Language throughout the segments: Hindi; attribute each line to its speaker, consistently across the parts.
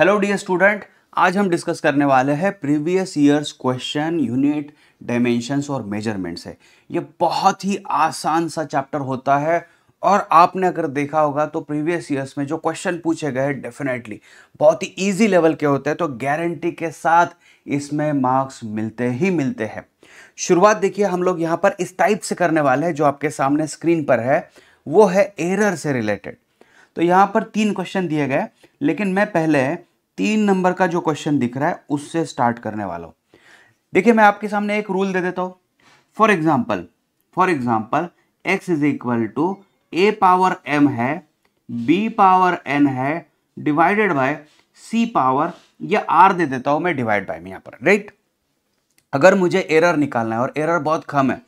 Speaker 1: हेलो डियर स्टूडेंट, आज हम डिस्कस करने वाले हैं previous years question unit dimensions और मेजरमेंट्स है। ये बहुत ही आसान सा चैप्टर होता है और आपने अगर देखा होगा तो प्रीवियस ईयर्स में जो क्वेश्चन पूछे गए डेफिनेटली बहुत ही इजी लेवल के होते हैं, तो गारंटी के साथ इसमें मार्क्स मिलते ही मिलते हैं। शुरुआत देखिए हम लोग यहाँ पर इस टाइप से करने वाले हैं, जो आपके सामने स्क्रीन पर है वो है एरर से रिलेटेड। तो यहाँ पर 3 क्वेश्चन दिए गए, लेकिन मैं पहले 3 नंबर का जो क्वेश्चन दिख रहा है उससे स्टार्ट करने वाला हूं। देखिए मैं आपके सामने एक रूल दे देता हूं। For example x is equal to a power m है, b पावर n है, डिवाइडेड बाय c पावर, या r दे देता हूं मैं डिवाइड बाय में यहाँ पर, राइट। अगर मुझे एरर निकालना है और एरर बहुत कम है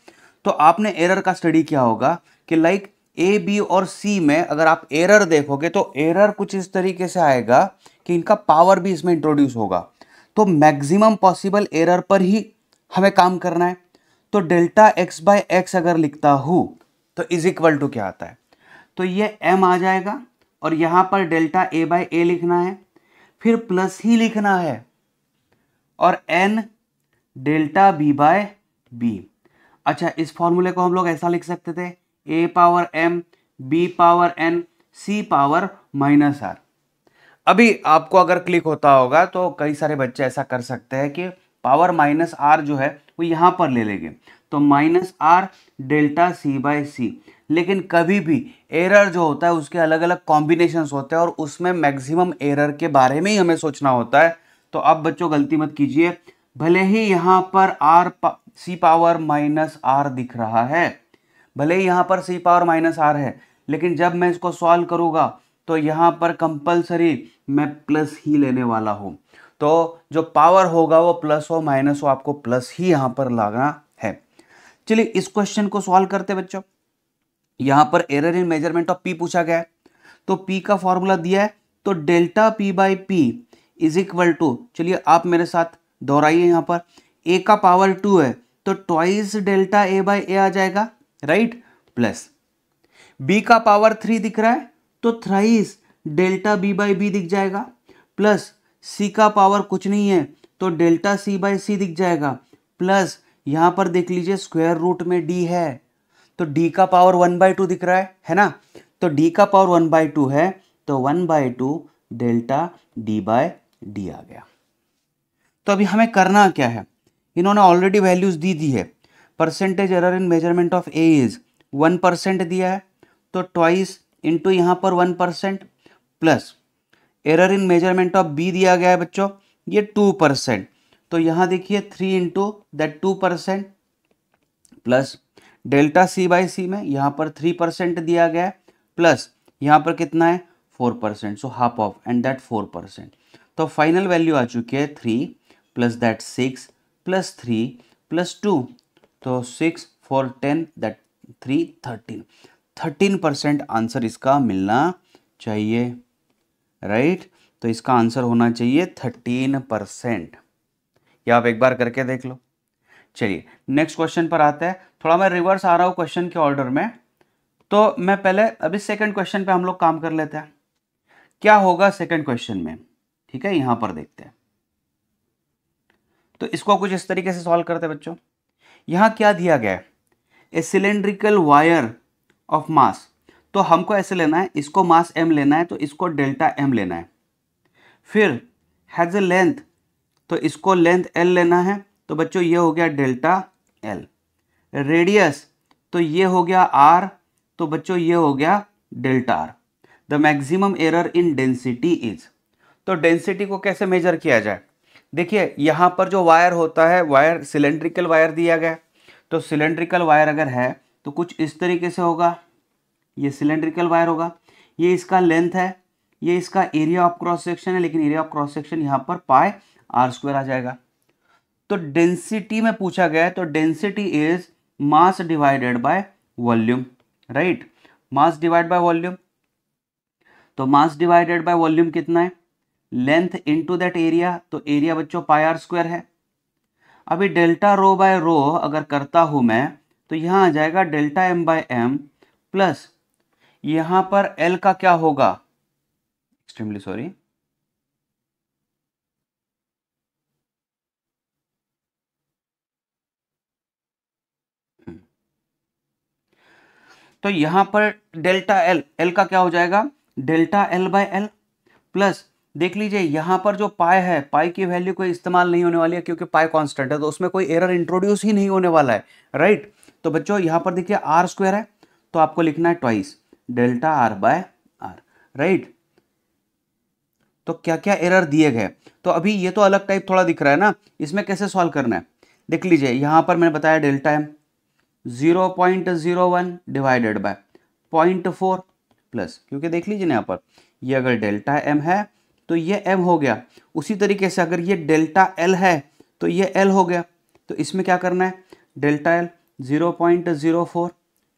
Speaker 1: तो आपने एरर का स्टडी किया होगा कि लाइक ए बी और सी में अगर आप एरर देखोगे तो एरर कुछ इस तरीके से आएगा कि इनका पावर भी इसमें इंट्रोड्यूस होगा। तो मैक्सिमम पॉसिबल एरर पर ही हमें काम करना है। तो डेल्टा एक्स बाय एक्स अगर लिखता हूं तो इज इक्वल टू क्या आता है, तो ये m आ जाएगा और यहां पर डेल्टा ए बाय ए लिखना है, फिर प्लस ही लिखना है, और n delta B by B. अच्छा, इस फॉर्मूले को हम लोग ऐसा लिख सकते थे, a power m, b power n, c power minus r। अभी आपको अगर क्लिक होता होगा तो कई सारे बच्चे ऐसा कर सकते हैं कि पावर माइनस r जो है वो यहां पर ले लेंगे, तो minus r delta c by c। लेकिन कभी भी एरर जो होता है उसके अलग अलग कॉम्बिनेशंस होते हैं और उसमें मैक्सिमम एरर के बारे में ही हमें सोचना होता है। तो अब बच्चों गलती मत कीजिए, भले ही यहां पर c पावर माइनस r दिख रहा है, भले ही यहां पर c पावर माइनस r है, लेकिन जब मैं इसको सॉल्व करूंगा तो यहां पर कंपलसरी मैं प्लस ही लेने वाला हूं। तो जो पावर होगा वो प्लस हो माइनस हो, आपको प्लस ही यहां पर लाना है। चलिए इस क्वेश्चन को सॉल्व करते बच्चों। यहां पर error in measurement of p पूछा गया है, तो p का फॉर्मूला दिया है, तो delta p by p is equal to, चलिए आप मेरे साथ दोहराइए, यहां पर a का पावर 2 है तो twice delta a by a आ जाएगा, राइट, प्लस b का पावर 3 दिख रहा है तो thrice delta b by b दिख जाएगा, प्लस c का पावर कुछ नहीं है तो डेल्टा c बाई c दिख जाएगा, प्लस यहां पर देख लीजिए स्क्वायर रूट में d है तो d का पावर 1/2 दिख रहा है ना, तो d का पावर 1/2 है तो 1/2 डेल्टा d बाय d आ गया। तो अभी हमें करना क्या है, इन्होंने ऑलरेडी वैल्यूज दी दी है। Percentage error in measurement of A is 1% दिया है, तो ट्वाइस इंटू यहाँ पर 1%, plus error in measurement of B दिया गया है बच्चों ये 2%, तो यहाँ देखिए 3 into that 2%, plus delta c by c में यहाँ पर 3% दिया गया है, प्लस यहाँ पर कितना है 4%, so half of and that 4%। तो फाइनल वैल्यू आ चुकी है 3 प्लस दैट 6 प्लस 3 प्लस 2, तो 6 4 10 दैट 3 13% आंसर इसका मिलना चाहिए, राइट। तो इसका आंसर होना चाहिए 13%। या आप एक बार करके देख लो। चलिए नेक्स्ट क्वेश्चन पर आते हैं। थोड़ा मैं रिवर्स आ रहा हूं क्वेश्चन के ऑर्डर में, तो मैं पहले अभी सेकंड क्वेश्चन पे हम लोग काम कर लेते हैं। क्या होगा सेकंड क्वेश्चन में, ठीक है, यहां पर देखते हैं। तो इसको कुछ इस तरीके से सॉल्व करते हैं बच्चों। यहां क्या दिया गया है, ए सिलेंड्रिकल वायर ऑफ मास, तो हमको ऐसे लेना है, इसको मास m लेना है तो इसको डेल्टा m लेना है, फिर हैज ए लेंथ, तो इसको लेंथ l लेना है, तो बच्चों ये हो गया डेल्टा l। रेडियस, तो ये हो गया r, तो बच्चों ये हो गया delta r। The maximum error in density is, तो डेंसिटी को कैसे मेजर किया जाए, देखिए यहां पर जो वायर होता है, वायर सिलेंड्रिकल वायर दिया गया, तो सिलेंड्रिकल वायर अगर है तो कुछ इस तरीके से होगा, ये सिलेंड्रिकल वायर होगा, ये इसका लेंथ है, ये इसका एरिया ऑफ क्रॉस सेक्शन है, लेकिन एरिया ऑफ क्रॉस सेक्शन यहाँ पर पाई r² आ जाएगा। तो डेंसिटी में पूछा गया है, तो density is mass divided by volume, right, mass divide by volume. तो मास डिवाइडेड बाय वॉल्यूम कितना है, लेंथ इनटू दैट एरिया, तो एरिया बच्चों पाई r² है। अभी डेल्टा रो बाय रो अगर करता हूं मैं तो यहां आ जाएगा delta m by m, plus यहां पर L का क्या होगा, एक्सट्रीमली सॉरी, तो यहां पर डेल्टा एल, एल का क्या हो जाएगा, delta L by L, plus देख लीजिए यहां पर जो पाई है, पाई की वैल्यू कोई इस्तेमाल नहीं होने वाली है क्योंकि पाई कांस्टेंट है, तो उसमें कोई एरर इंट्रोड्यूस ही नहीं होने वाला है, राइट। तो बच्चों यहां पर देखिए आर स्क्वायर है, तो आपको लिखना है twice delta are by R, right. तो क्या क्या एरर दिए गए, तो अभी ये तो अलग टाइप थोड़ा दिख रहा है ना, इसमें कैसे सॉल्व करना है, देख लीजिए यहां पर मैंने बताया delta M 0.01 divided by 0.4 plus, क्योंकि देख लीजिए ना यहाँ पर ये अगर डेल्टा एम है तो ये एम हो गया, उसी तरीके से अगर ये डेल्टा एल है तो ये एल हो गया, तो इसमें क्या करना है, delta L 0.04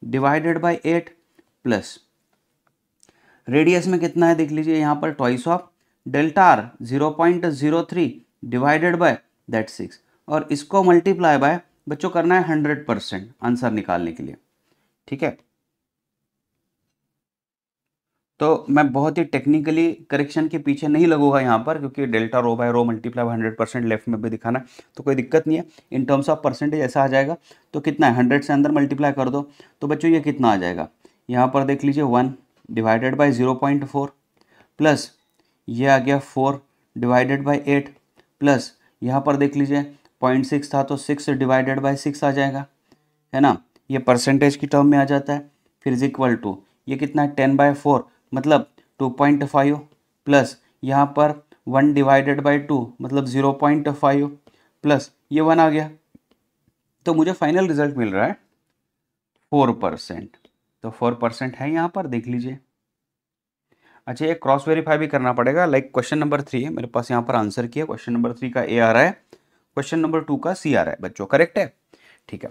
Speaker 1: divided by 8 plus radius में कितना है, देख लीजिए यहाँ पर twice of delta R 0.03 divided by that 6, और इसको मल्टीप्लाई बाय बच्चों करना है 100% आंसर निकालने के लिए, ठीक है। तो मैं बहुत ही टेक्निकली करेक्शन के पीछे नहीं लगूंगा यहाँ पर, क्योंकि delta rho bye row multiply 100% left में भी दिखाना है, तो कोई दिक्कत नहीं है। इन टर्म्स ऑफ परसेंटेज ऐसा आ जाएगा, तो कितना है 100 से अंदर मल्टीप्लाई कर दो, तो बच्चों ये कितना आ जाएगा, यहाँ पर देख लीजिए 1 डिवाइडेड बाई 0.4 प्लस ये आ गया 4 डिवाइडेड बाई 8 प्लस यहाँ पर देख लीजिए 0.6 था तो 6 डिवाइडेड बाई 6 आ जाएगा, है ना, ये परसेंटेज की टर्म में आ जाता है। फिर इज इक्वल टू ये कितना है 10/4 मतलब 2.5 प्लस यहाँ पर 1 डिवाइडेड बाई 2 मतलब 0.5 प्लस ये 1 आ गया, तो मुझे फाइनल रिजल्ट मिल रहा है 4%। तो 4% है यहाँ पर, देख लीजिए। अच्छा, ये क्रॉस वेरीफाई भी करना पड़ेगा, लाइक क्वेश्चन नंबर 3 है मेरे पास यहाँ पर आंसर किया, क्वेश्चन नंबर 3 का ए आ रहा है, क्वेश्चन नंबर 2 का सी आ रहा है बच्चों, करेक्ट है, ठीक है।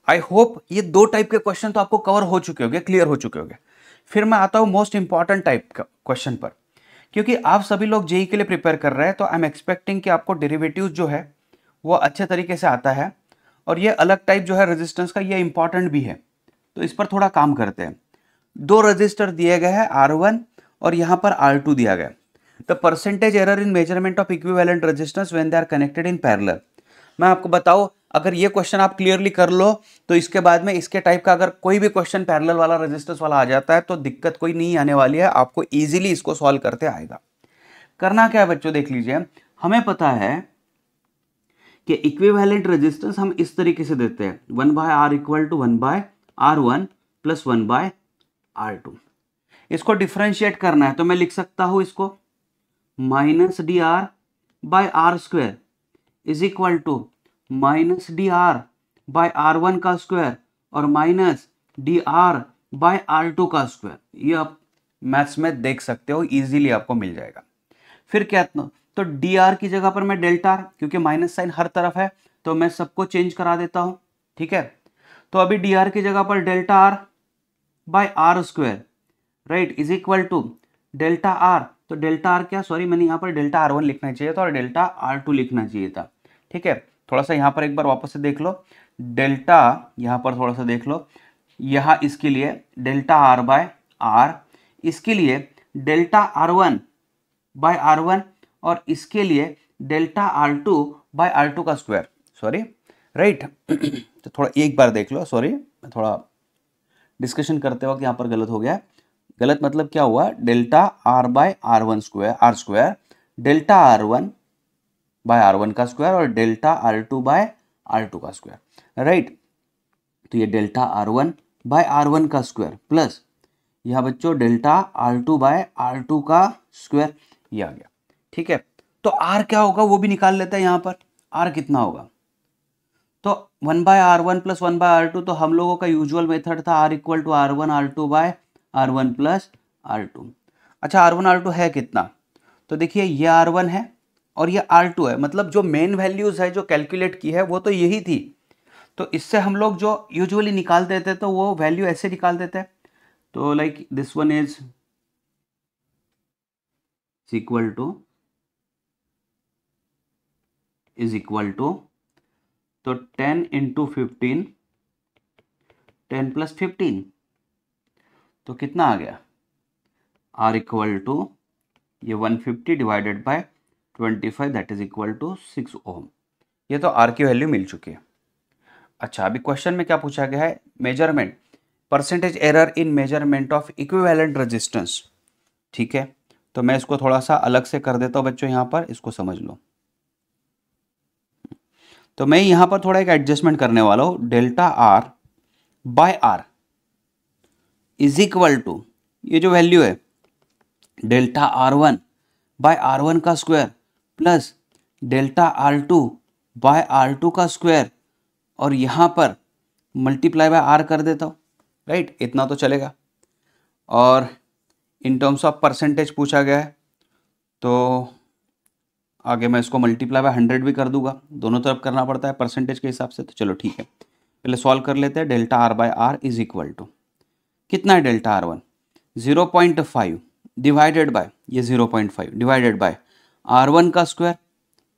Speaker 1: आई होप ये दो टाइप के क्वेश्चन तो आपको कवर हो चुके होंगे, क्लियर हो चुके होंगे। फिर मैं आता हूँ मोस्ट इंपॉर्टेंट टाइप का क्वेश्चन पर, क्योंकि आप सभी लोग जेई के लिए प्रिपेयर कर रहे हैं, तो आई एम एक्सपेक्टिंग कि आपको डेरिवेटिव जो है वो अच्छे तरीके से आता है, और ये अलग टाइप जो है रेजिस्टेंस का, ये इंपॉर्टेंट भी है, तो इस पर थोड़ा काम करते हैं। दो रजिस्टर दिए गए हैं R1 और यहाँ पर R2 दिया गया। The percentage error in measurement of equivalent resistance when they are connected in parallel. मैं आपको बताऊं, अगर ये क्वेश्चन आप क्लियरली कर लो तो इसके बाद में इसके टाइप का अगर कोई भी क्वेश्चन पैरेलल वाला रेजिस्टेंस वाला आ जाता है तो दिक्कत कोई नहीं आने वाली है, आपको इजीली इसको सॉल्व करते आएगा। करना क्या है बच्चों, देख लीजिए, हमें पता है कि इक्विवेलेंट रेजिस्टेंस हम इस तरीके से देते हैं 1/R equal to 1/R1 plus 1/R2। इसको डिफरेंशिएट करना है तो मैं लिख सकता हूं इसको -dr/r² is equal to -dr/r1 का स्क्वायर और -dr/r2 का स्क्वायर। ये आप मैथ्स में देख सकते हो, इजीली आपको मिल जाएगा। फिर क्या, तो dr की जगह पर मैं डेल्टा r, क्योंकि माइनस साइन हर तरफ है तो मैं सबको चेंज करा देता हूं, ठीक है। तो अभी dr की जगह पर delta r/r², right, is equal to delta R, तो डेल्टा आर क्या, सॉरी मैंने यहाँ पर डेल्टा R1 लिखना चाहिए था और डेल्टा R2 लिखना चाहिए था, ठीक है। थोड़ा सा यहाँ पर एक बार वापस से देख लो, डेल्टा यहाँ पर थोड़ा सा देख लो, यहाँ इसके लिए डेल्टा R/R, इसके लिए डेल्टा R1/R1 और इसके लिए डेल्टा R2/R2 का स्क्वायर, सॉरी, राइट। तो थोड़ा एक बार देख लो, सॉरी मैं थोड़ा डिस्कशन करते वक्त यहाँ पर गलत हो गया। गलत मतलब क्या हुआ, डेल्टा R/R1 डेल्टा R1/R1 का स्क्वायर और डेल्टा R2/R2 का स्क्वायर, राइट। तो ये डेल्टा R1/R1 का स्क्वायर प्लस यह बच्चों डेल्टा R2/R2 का स्क्वायर, ये आ गया, ठीक है। तो R क्या होगा वो भी निकाल लेते हैं, यहाँ पर R कितना होगा, तो 1/R1 प्लस 1/R2, तो हम लोगों का यूजुअल मेथड था R equal to R1 R2/R1 plus R2। अच्छा, R1 R2 है कितना, तो देखिए ये R1 है और ये R2 है, मतलब जो मेन वैल्यूज है जो कैलकुलेट की है वो तो यही थी, तो इससे हम लोग जो यूजुअली निकाल देते तो वो वैल्यू ऐसे निकाल देते हैं, तो like this one is equal to तो 10 इंटू 15, 10 प्लस 15, तो कितना आ गया, R इक्वल टू ये 150 divided by 25 that is equal to 6 ohm. ये तो R की वैल्यू मिल चुकी है। अच्छा, अभी क्वेश्चन में क्या पूछा गया है, measurement percentage error in measurement of equivalent resistance. ठीक है, तो मैं इसको थोड़ा सा अलग से कर देता हूं बच्चों, यहां पर इसको समझ लो। तो मैं यहां पर थोड़ा एक एडजस्टमेंट करने वाला हूं, delta are by are is equal to, ये जो वैल्यू है delta are one by are one का square plus delta r two by r two का स्क्वायर, और यहां पर मल्टीप्लाई बाय आर कर देता हूं, राइट, इतना तो चलेगा। और इन टर्म्स ऑफ परसेंटेज पूछा गया है, तो आगे मैं इसको मल्टीप्लाई बाय 100 भी कर दूंगा, दोनों तरफ करना पड़ता है परसेंटेज के हिसाब से। तो चलो ठीक है, पहले सॉल्व कर लेते हैं। Delta are by are is equal to कितना है, delta are one 0.5 divided by ये 0.5 डिवाइडेड बाय आर वन का स्क्वायर,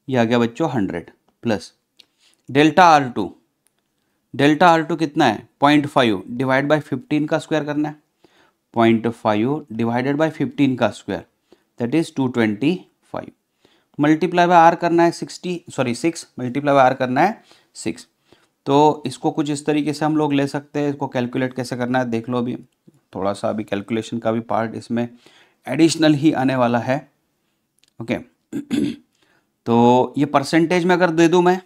Speaker 1: ये आ गया बच्चों 100 प्लस डेल्टा आर टू कितना है 0.5 डिवाइड बाय 15 का स्क्वायर करना है, 0.5 डिवाइडेड बाय 15 का square that is 225, multiply by R करना है 6 मल्टीप्लाई बाय आर करना है 6। तो इसको कुछ इस तरीके से हम लोग ले सकते हैं, इसको कैलकुलेट कैसे करना है देख लो। अभी थोड़ा सा अभी कैलकुलेशन का भी पार्ट इसमें एडिशनल ही आने वाला है। ओके तो ये परसेंटेज में अगर दे दूं मैं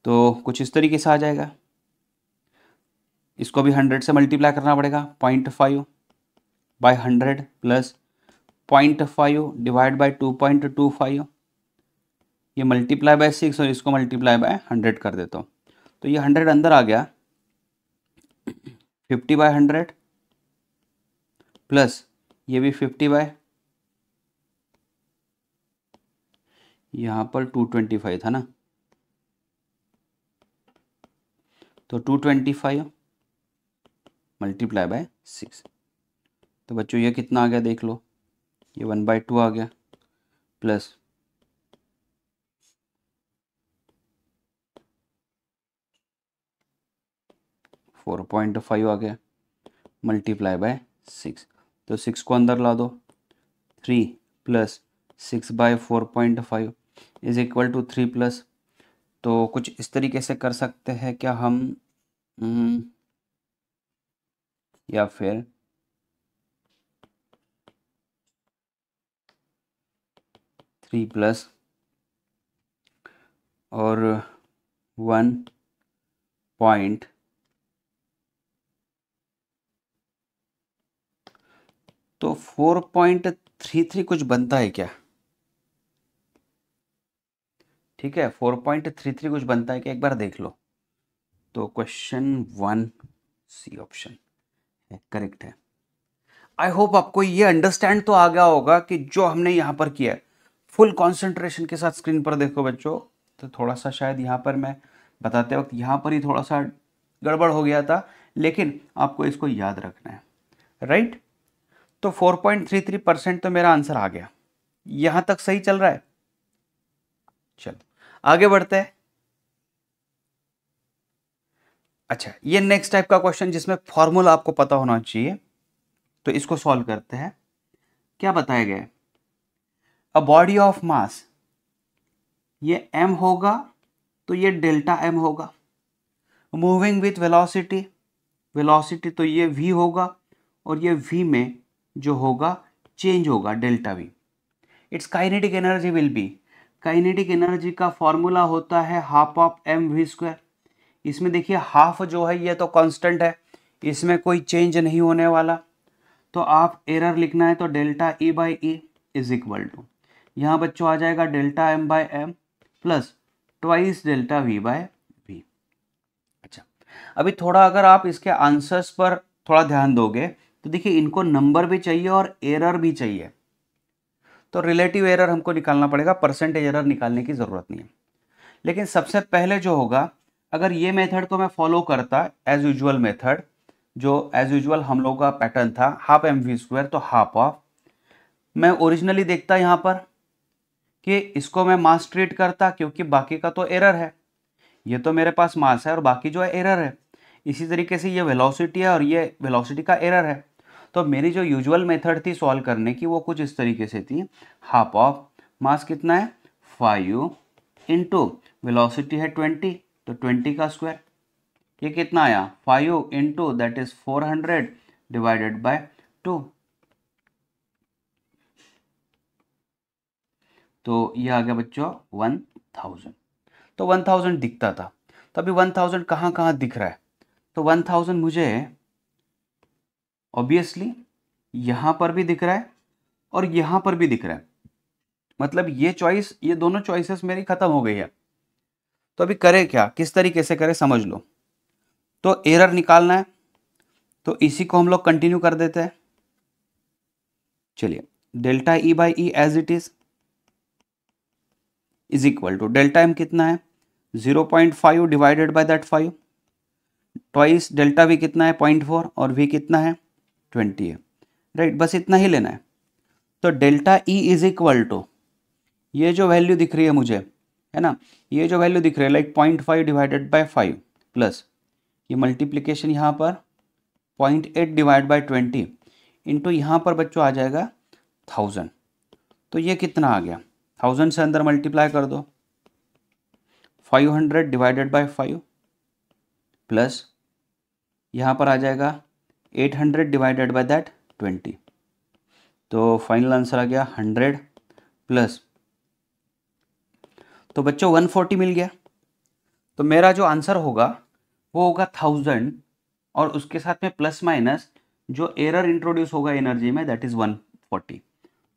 Speaker 1: तो कुछ इस तरीके से आ जाएगा, इसको भी 100 से मल्टीप्लाई करना पड़ेगा, 0.5 बाय 100 प्लस 0.5 डिवाइड बाय 2.25, ये मल्टीप्लाई बाय 6 और इसको मल्टीप्लाई बाय 100 कर देता हूँ, तो ये 100 अंदर आ गया, 50 बाय 100 प्लस ये भी 50 बाय, यहाँ पर 225 था ना, तो 225 मल्टीप्लाई बाय 6, तो बच्चों ये कितना आ गया देख लो, ये 1/2 आ गया प्लस 4.5 आ गया मल्टीप्लाई बाय 6, तो 6 को अंदर ला दो, 3 plus 6 by 4.5 is equal to 3 plus, तो कुछ इस तरीके से कर सकते हैं क्या हम, या फिर थ्री प्लस और 1 पॉइंट, तो 4.33 कुछ बनता है क्या, ठीक है 4.33 कुछ बनता है क्या, एक बार देख लो। तो क्वेश्चन 1 सी ऑप्शन है करेक्ट है। आई होप आपको ये अंडरस्टैंड तो आ गया होगा कि जो हमने यहाँ पर किया है, फुल कॉन्सेंट्रेशन के साथ स्क्रीन पर देखो बच्चों। तो थोड़ा सा शायद यहाँ पर मैं बताते वक्त यहाँ पर ही थोड़ा सा गड़बड़ हो गया था, लेकिन आपको इसको याद रखना है, राइट। तो 4.33% तो मेरा आंसर आ गया, यहां तक सही चल रहा है। चलो आगे बढ़ते हैं। अच्छा, ये नेक्स्ट टाइप का क्वेश्चन जिसमें फॉर्मूला आपको पता होना चाहिए, तो इसको सॉल्व करते हैं। क्या बताया गया है, अ बॉडी ऑफ मास, ये m होगा तो ये डेल्टा m होगा, मूविंग विथ वेलोसिटी, वेलोसिटी तो ये v होगा, और ये v में जो होगा चेंज होगा delta v। It's kinetic energy will be, kinetic energy का फॉर्मूला होता है हाफ ऑफ mv²। इसमें देखिए हाफ जो है ये तो कांस्टेंट है, इसमें कोई चेंज नहीं होने वाला, तो आप एरर लिखना है तो delta E by E is equal to, यहाँ बच्चों आ जाएगा delta m by M plus twice delta v by V. अच्छा, अभी थोड़ा अगर आप इसके आंसर्स पर थोड़ा ध्यान दोगे तो देखिए इनको नंबर भी चाहिए और एरर भी चाहिए, तो रिलेटिव एरर हमको निकालना पड़ेगा, परसेंटेज एरर निकालने की ज़रूरत नहीं है। लेकिन सबसे पहले जो होगा, अगर ये मेथड को मैं फॉलो करता एज यूजुअल मेथड, जो एज यूजुअल हम लोग का पैटर्न था हाफ mv², तो हाफ ऑफ, मैं ओरिजिनली देखता यहाँ पर कि इसको मैं मास ट्रीट करता, क्योंकि बाकी का तो एरर है, ये तो मेरे पास मास है और बाकी जो है एरर है। इसी तरीके से ये वेलोसिटी है और ये वेलोसिटी का एरर है, तो मेरी जो यूजुअल मेथड थी सॉल्व करने की वो कुछ इस तरीके से थी, हाफ ऑफ मास कितना है 5 इंटू वेलोसिटी है 20, तो 20 का स्क्वायर, ये कितना आया 5 into that is 400 divided by 2, तो ये आ गया बच्चों 1000। तो 1000 दिखता था, तो अभी 1000 कहाँ कहाँ दिख रहा है, तो 1000 मुझे ऑब्वियसली यहाँ पर भी दिख रहा है और यहाँ पर भी दिख रहा है, मतलब ये चॉइस, ये दोनों चॉइसेस मेरी खत्म हो गई है। तो अभी करें क्या, किस तरीके से करें समझ लो। तो एरर निकालना है, तो इसी को हम लोग कंटिन्यू कर देते हैं। चलिए, delta E by E as it is equal to delta M कितना है 0.5 divided by that 5 twice delta V कितना है 0.4 और वी कितना है 20 है, राइट। बस इतना ही लेना है। तो delta E is equal to ये जो वैल्यू दिख रही है मुझे, है ना, ये जो वैल्यू दिख रही है लाइक 0.5 डिवाइडेड बाय 5 प्लस ये मल्टीप्लीकेशन यहाँ पर 0.8 डिवाइड बाय 20 इंटू यहाँ पर बच्चों आ जाएगा 1000। तो ये कितना आ गया, 1000 से अंदर मल्टीप्लाई कर दो, 500 डिवाइडेड बाय 5 प्लस यहाँ पर आ जाएगा 800 डिवाइडेड बाय दैट 20। तो फाइनल आंसर आ गया 100 प्लस, तो बच्चों 140 मिल गया। तो मेरा जो आंसर होगा वो होगा 1000 और उसके साथ में प्लस माइनस जो एरर इंट्रोड्यूस होगा एनर्जी में दैट इज 140।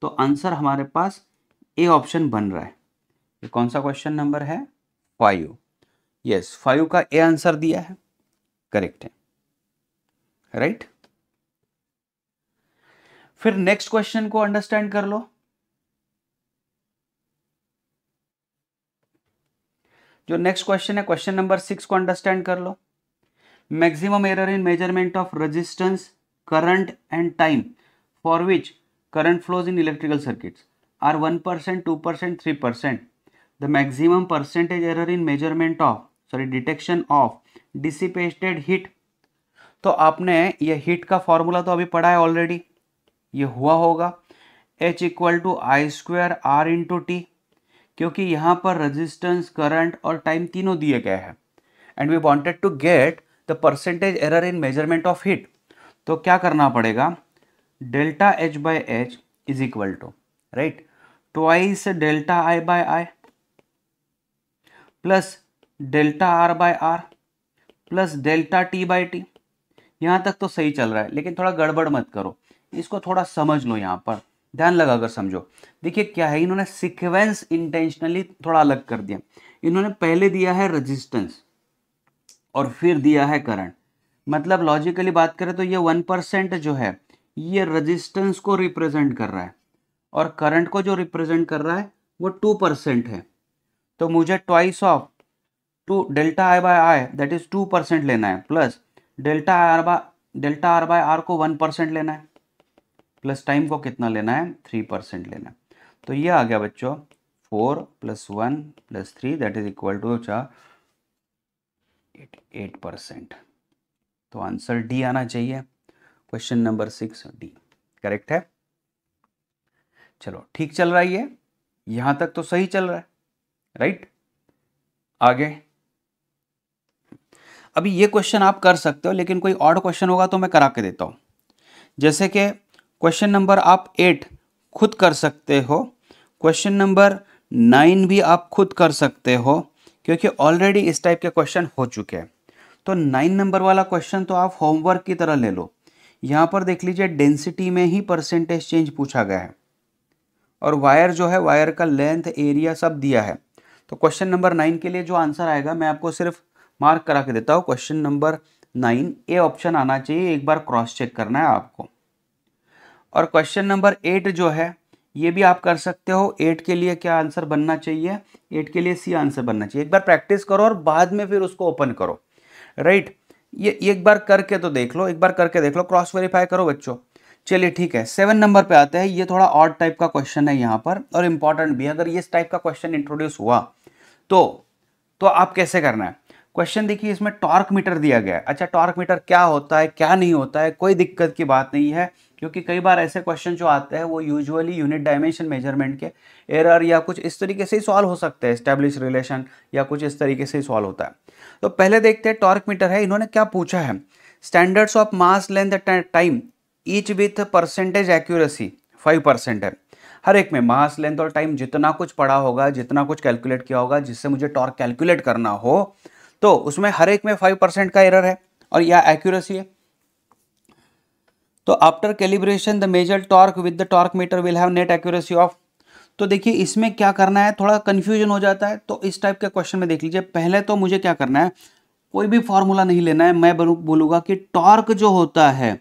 Speaker 1: तो आंसर हमारे पास ए ऑप्शन बन रहा है। ये कौन सा क्वेश्चन नंबर है 5। यस 5 का ए आंसर दिया है, करेक्ट है, राइट। फिर नेक्स्ट क्वेश्चन को अंडरस्टैंड कर लो। जो नेक्स्ट क्वेश्चन है क्वेश्चन नंबर 6 को अंडरस्टैंड कर लो। Maximum error in measurement of resistance current and time for which current flows in electrical circuits are 1%, 2%, 3%. The maximum percentage error in measurement of detection of dissipated heat. तो आपने ये हीट का फॉर्मूला तो अभी पढ़ा है ऑलरेडी, ये हुआ होगा H equal to I square R into T, क्योंकि यहाँ पर रेजिस्टेंस करंट और टाइम तीनों दिए गए हैं and we wanted to get the percentage error in measurement of heat. तो क्या करना पड़ेगा, delta H by H is equal to right twice delta I by I plus delta are by R plus delta T by T. यहाँ तक तो सही चल रहा है, लेकिन थोड़ा गड़बड़ मत करो, इसको थोड़ा समझ लो, यहाँ पर ध्यान लगाकर समझो। देखिए क्या है, इन्होंने सीक्वेंस इंटेंशनली थोड़ा अलग कर दिया। इन्होंने पहले दिया है रेजिस्टेंस और फिर दिया है करंट, मतलब लॉजिकली बात करें तो ये 1% जो है ये रेजिस्टेंस को रिप्रेजेंट कर रहा है और करंट को जो रिप्रेजेंट कर रहा है वो 2% है। तो मुझे twice of two delta I by I that is 2% लेना है plus delta are by R को 1% लेना है प्लस टाइम को कितना लेना है 3% लेना है। तो ये आ गया बच्चों 4 + 1 + 3 दैट इज इक्वल टू 8%। तो आंसर डी आना चाहिए, क्वेश्चन नंबर 6 डी करेक्ट है। चलो ठीक चल रहा है, ये यहां तक तो सही चल रहा है, राइट। आगे अभी ये क्वेश्चन आप कर सकते हो, लेकिन कोई और क्वेश्चन होगा तो मैं करा के देता हूं। जैसे कि क्वेश्चन नंबर आप 8 खुद कर सकते हो, क्वेश्चन नंबर 9 भी आप खुद कर सकते हो, क्योंकि ऑलरेडी इस टाइप के क्वेश्चन हो चुके हैं। तो 9 नंबर वाला क्वेश्चन तो आप होमवर्क की तरह ले लो। यहाँ पर देख लीजिए डेंसिटी में ही परसेंटेज चेंज पूछा गया है और वायर जो है वायर का लेंथ एरिया सब दिया है। तो क्वेश्चन नंबर 9 के लिए जो आंसर आएगा मैं आपको सिर्फ मार्क करा के देता हूँ, क्वेश्चन नंबर 9 ए ऑप्शन आना चाहिए, एक बार क्रॉस चेक करना है आपको। और क्वेश्चन नंबर 8 जो है ये भी आप कर सकते हो। 8 के लिए क्या आंसर बनना चाहिए, 8 के लिए सी आंसर बनना चाहिए। एक बार प्रैक्टिस करो और बाद में फिर उसको ओपन करो, राइट। ये एक बार करके तो देख लो, एक बार करके देख लो, क्रॉस वेरीफाई करो बच्चों। चलिए ठीक है, 7 नंबर पे आते हैं। ये थोड़ा ऑड टाइप का क्वेश्चन है यहाँ पर और इंपॉर्टेंट भी। अगर ये इस टाइप का क्वेश्चन इंट्रोड्यूस हुआ तो आप कैसे करना है। क्वेश्चन देखिए, इसमें टॉर्क मीटर दिया गया है। अच्छा, टॉर्क मीटर क्या होता है क्या नहीं होता है, कोई दिक्कत की बात नहीं है, क्योंकि कई बार ऐसे क्वेश्चन जो आते हैं वो यूजुअली यूनिट डायमेंशन मेजरमेंट के एरर या कुछ इस तरीके से ही सॉल्व हो सकते हैं, एस्टैब्लिश रिलेशन या कुछ इस तरीके से ही सॉल्व होता है। तो पहले देखते हैं टॉर्क मीटर है, इन्होंने क्या पूछा है, standards of mass length at time each with percentage accuracy 5% है। हर एक में मास लेंथ और टाइम जितना कुछ पढ़ा होगा, जितना कुछ कैलकुलेट किया होगा जिससे मुझे टॉर्क कैलकुलेट करना हो, तो उसमें हर एक में 5% का एरर है और यह एक्यूरेसी है। तो after calibration the measure torque with the torque meter will have net accuracy of. तो देखिए इसमें क्या करना है, थोड़ा कंफ्यूजन हो जाता है। तो इस टाइप के क्वेश्चन में देख लीजिए, पहले तो मुझे क्या करना है, कोई भी फॉर्मूला नहीं लेना है, मैं बोलूंगा कि टॉर्क जो होता है,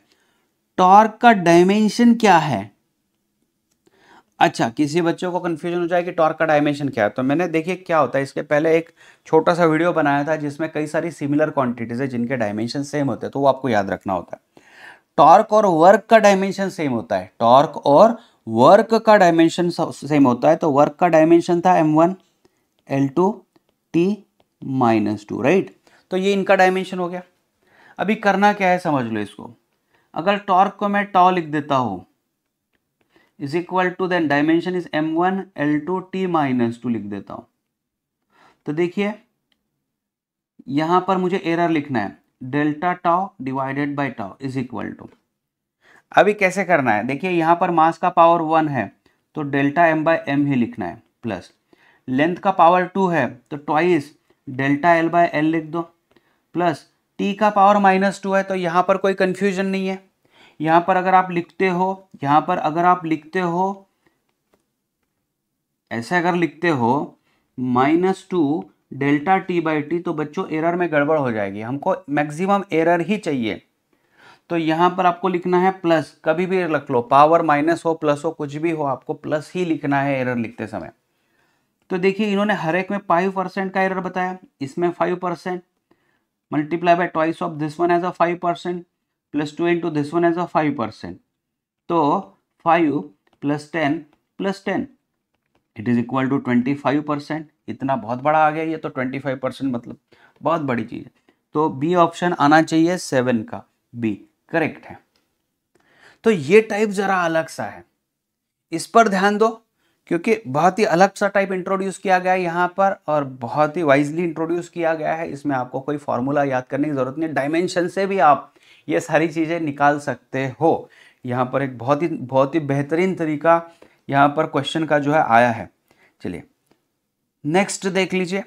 Speaker 1: टॉर्क का डायमेंशन क्या है। अच्छा, किसी बच्चों को कंफ्यूजन हो जाए कि टॉर्क का डायमेंशन क्या है, तो मैंने देखिए क्या होता है, इसके पहले एक छोटा सा वीडियो बनाया था जिसमें कई सारी सिमिलर क्वांटिटीज है जिनके डायमेंशन सेम होते हैं, तो वो आपको याद रखना होता है। टॉर्क और वर्क का डायमेंशन सेम होता है, टॉर्क और वर्क का डायमेंशन सेम होता है। तो वर्क का डायमेंशन था m1 L2 T -2, राइट। तो ये इनका डायमेंशन हो गया। अभी करना क्या है समझ लो इसको, अगर टॉर्क को मैं टॉ लिख देता हूं is equal to then dimension is m1 L2 T -2 लिख देता हूं, तो देखिए यहां पर मुझे एरर लिखना है, delta tau divided by tau is equal to, अभी कैसे करना है, देखिए यहां पर मास का पावर 1 है तो डेल्टा m/m ही लिखना है, प्लस लेंथ का पावर 2 है तो ट्वाइस डेल्टा l/l लिख दो, प्लस t का पावर -2 है। तो यहां पर कोई कंफ्यूजन नहीं है, यहां पर अगर आप लिखते हो, यहां पर अगर आप लिखते हो ऐसे, अगर लिखते हो -2 डेल्टा t/t, तो बच्चों एरर में गड़बड़ हो जाएगी, हमको मैक्सिमम एरर ही चाहिए। तो यहां पर आपको लिखना है प्लस, कभी भी रख लो, पावर माइनस हो प्लस हो कुछ भी हो, आपको प्लस ही लिखना है एरर लिखते समय। तो देखिए इन्होंने हर एक में 5% का एरर बताया, इसमें 5% multiply by twice of this one as a 5% plus 2 into this one as a 5%, तो 5 + 10 + 10 इट इज इक्वल टू 25%। इतना बहुत बड़ा आ गया ये तो, 25% मतलब बहुत बड़ी चीज है। तो बी ऑप्शन आना चाहिए 7 का, बी करेक्ट है। तो ये टाइप जरा अलग सा है, इस पर ध्यान दो, क्योंकि बहुत ही अलग सा टाइप इंट्रोड्यूस किया गया है यहाँ पर और बहुत ही वाइजली इंट्रोड्यूस किया गया है। इसमें आपको कोई फॉर्मूला याद करने की जरूरत नहीं, डायमेंशन से भी आप ये सारी चीजें निकाल सकते हो। यहाँ पर एक बहुत ही बेहतरीन तरीका यहाँ पर क्वेश्चन का जो है आया है। चलिए नेक्स्ट देख लीजिए।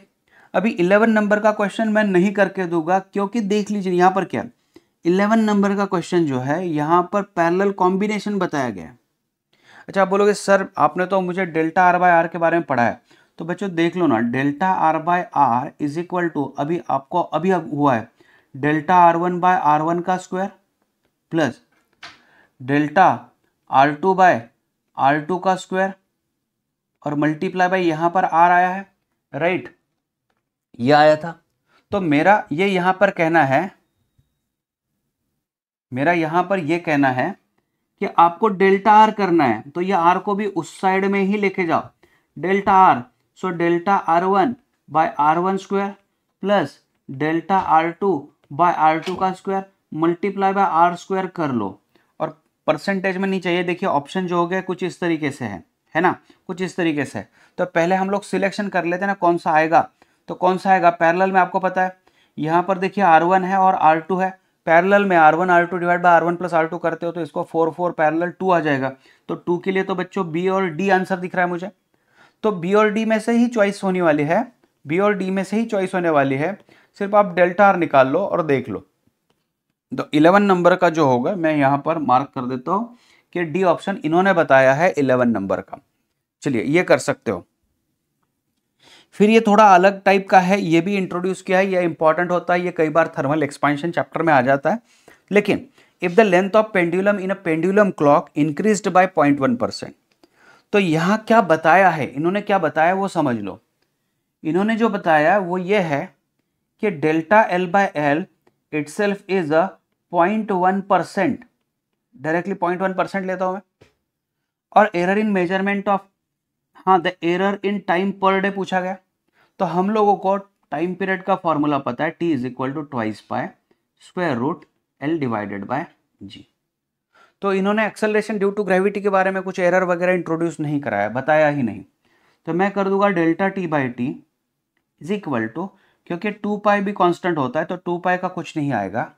Speaker 1: अभी 11 नंबर का क्वेश्चन मैं नहीं करके दूंगा, क्योंकि देख लीजिए यहाँ पर क्या 11 नंबर का क्वेश्चन जो है यहाँ पर पैरेलल कॉम्बिनेशन बताया गया है। अच्छा, आप बोलोगे सर आपने तो मुझे डेल्टा r/r के बारे में पढ़ा है, तो बच्चों देख लो ना, delta r/r is equal to, अभी आपको अभी हुआ है डेल्टा r1/r1 का स्क्वायर प्लस डेल्टा r2/r2 का स्क्वायर और मल्टीप्लाई बाय यहां पर r आया है, राइट, ये आया था। तो मेरा ये यहां पर कहना है, मेरा यहां पर ये कहना है कि आपको डेल्टा आर करना है, तो ये आर को भी उस साइड में ही लेके जाओ, delta R, so delta r1/r1 square plus delta r2/r2 का square multiply by R square कर लो। और परसेंटेज में नहीं चाहिए, देखिए ऑप्शन जो हो गया कुछ इस तरीके से है ना, कुछ इस तरीके से। तो पहले हम लोग सिलेक्शन कर लेते हैं ना कौन सा आएगा, तो कौन सा आएगा, पैरेलल में आपको पता है यहाँ पर देखिए r1 है और r2 है, पैरेलल में r1 r2 divide by r1 plus r2 करते हो तो इसको 4 4 पैरेलल 2 आ जाएगा। तो 2 के लिए तो बच्चों बी और डी आंसर दिख रहा है मुझे, तो बी और डी में से ही चॉइस होने वाली है, बी और डी में से ही चॉइस होने वाली है, सिर्फ आप डेल्टा आर निकाल लो और देख लो। तो 11 नंबर का जो होगा मैं यहाँ पर मार्क कर देता हूँ कि डी ऑप्शन इन्होंने बताया है 11 नंबर का। चलिए ये कर सकते हो। फिर ये थोड़ा अलग टाइप का है, ये भी इंट्रोड्यूस किया है, ये इंपॉर्टेंट होता है, ये कई बार थर्मल एक्सपेंशन चैप्टर में आ जाता है। लेकिन if the length of pendulum in a pendulum clock increased by 0.1%, तो यहाँ क्या बताया है, इन्होंने क्या बताया वो समझ लो। इन्होंने जो बताया वो ये है कि delta l/l itself is a 0.1%, directly 0.1% लेता हूं मैं, और एरर इन मेजरमेंट ऑफ, हाँ the error in time per day पूछा गया, तो हम लोगों को टाइम पीरियड का फॉर्मूला पता है, t is equal to twice pi square root l divided by g। तो इन्होंने एक्सेलरेशन ड्यू टू ग्रेविटी के बारे में कुछ एरर वगैरह इंट्रोड्यूस नहीं कराया, बताया ही नहीं। तो मैं कर दूंगा delta T by T is equal to, क्योंकि 2 पाई भी कांस्टेंट होता है तो 2 पाई का कुछ नहीं आएगा,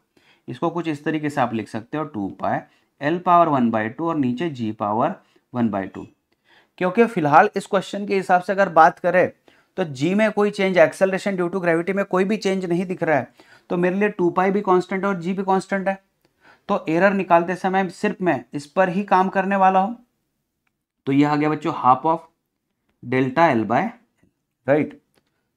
Speaker 1: इसको कुछ इस तरीके से आप लिख सकते हो 2 पाई एल पावर 1/2 और नीचे जी पावर 1/2। क्योंकि फिलहाल इस क्वेश्चन के हिसाब से अगर बात करें तो जी में कोई change, acceleration due to gravity में कोई भी चेंज नहीं दिख रहा है, तो मेरे लिए 2 पाई भी कांस्टेंट है और जी भी कांस्टेंट है, तो एरर निकालते समय सिर्फ मैं इस पर ही काम करने वाला हूं। तो ये आ गया बच्चों half of delta L by, right.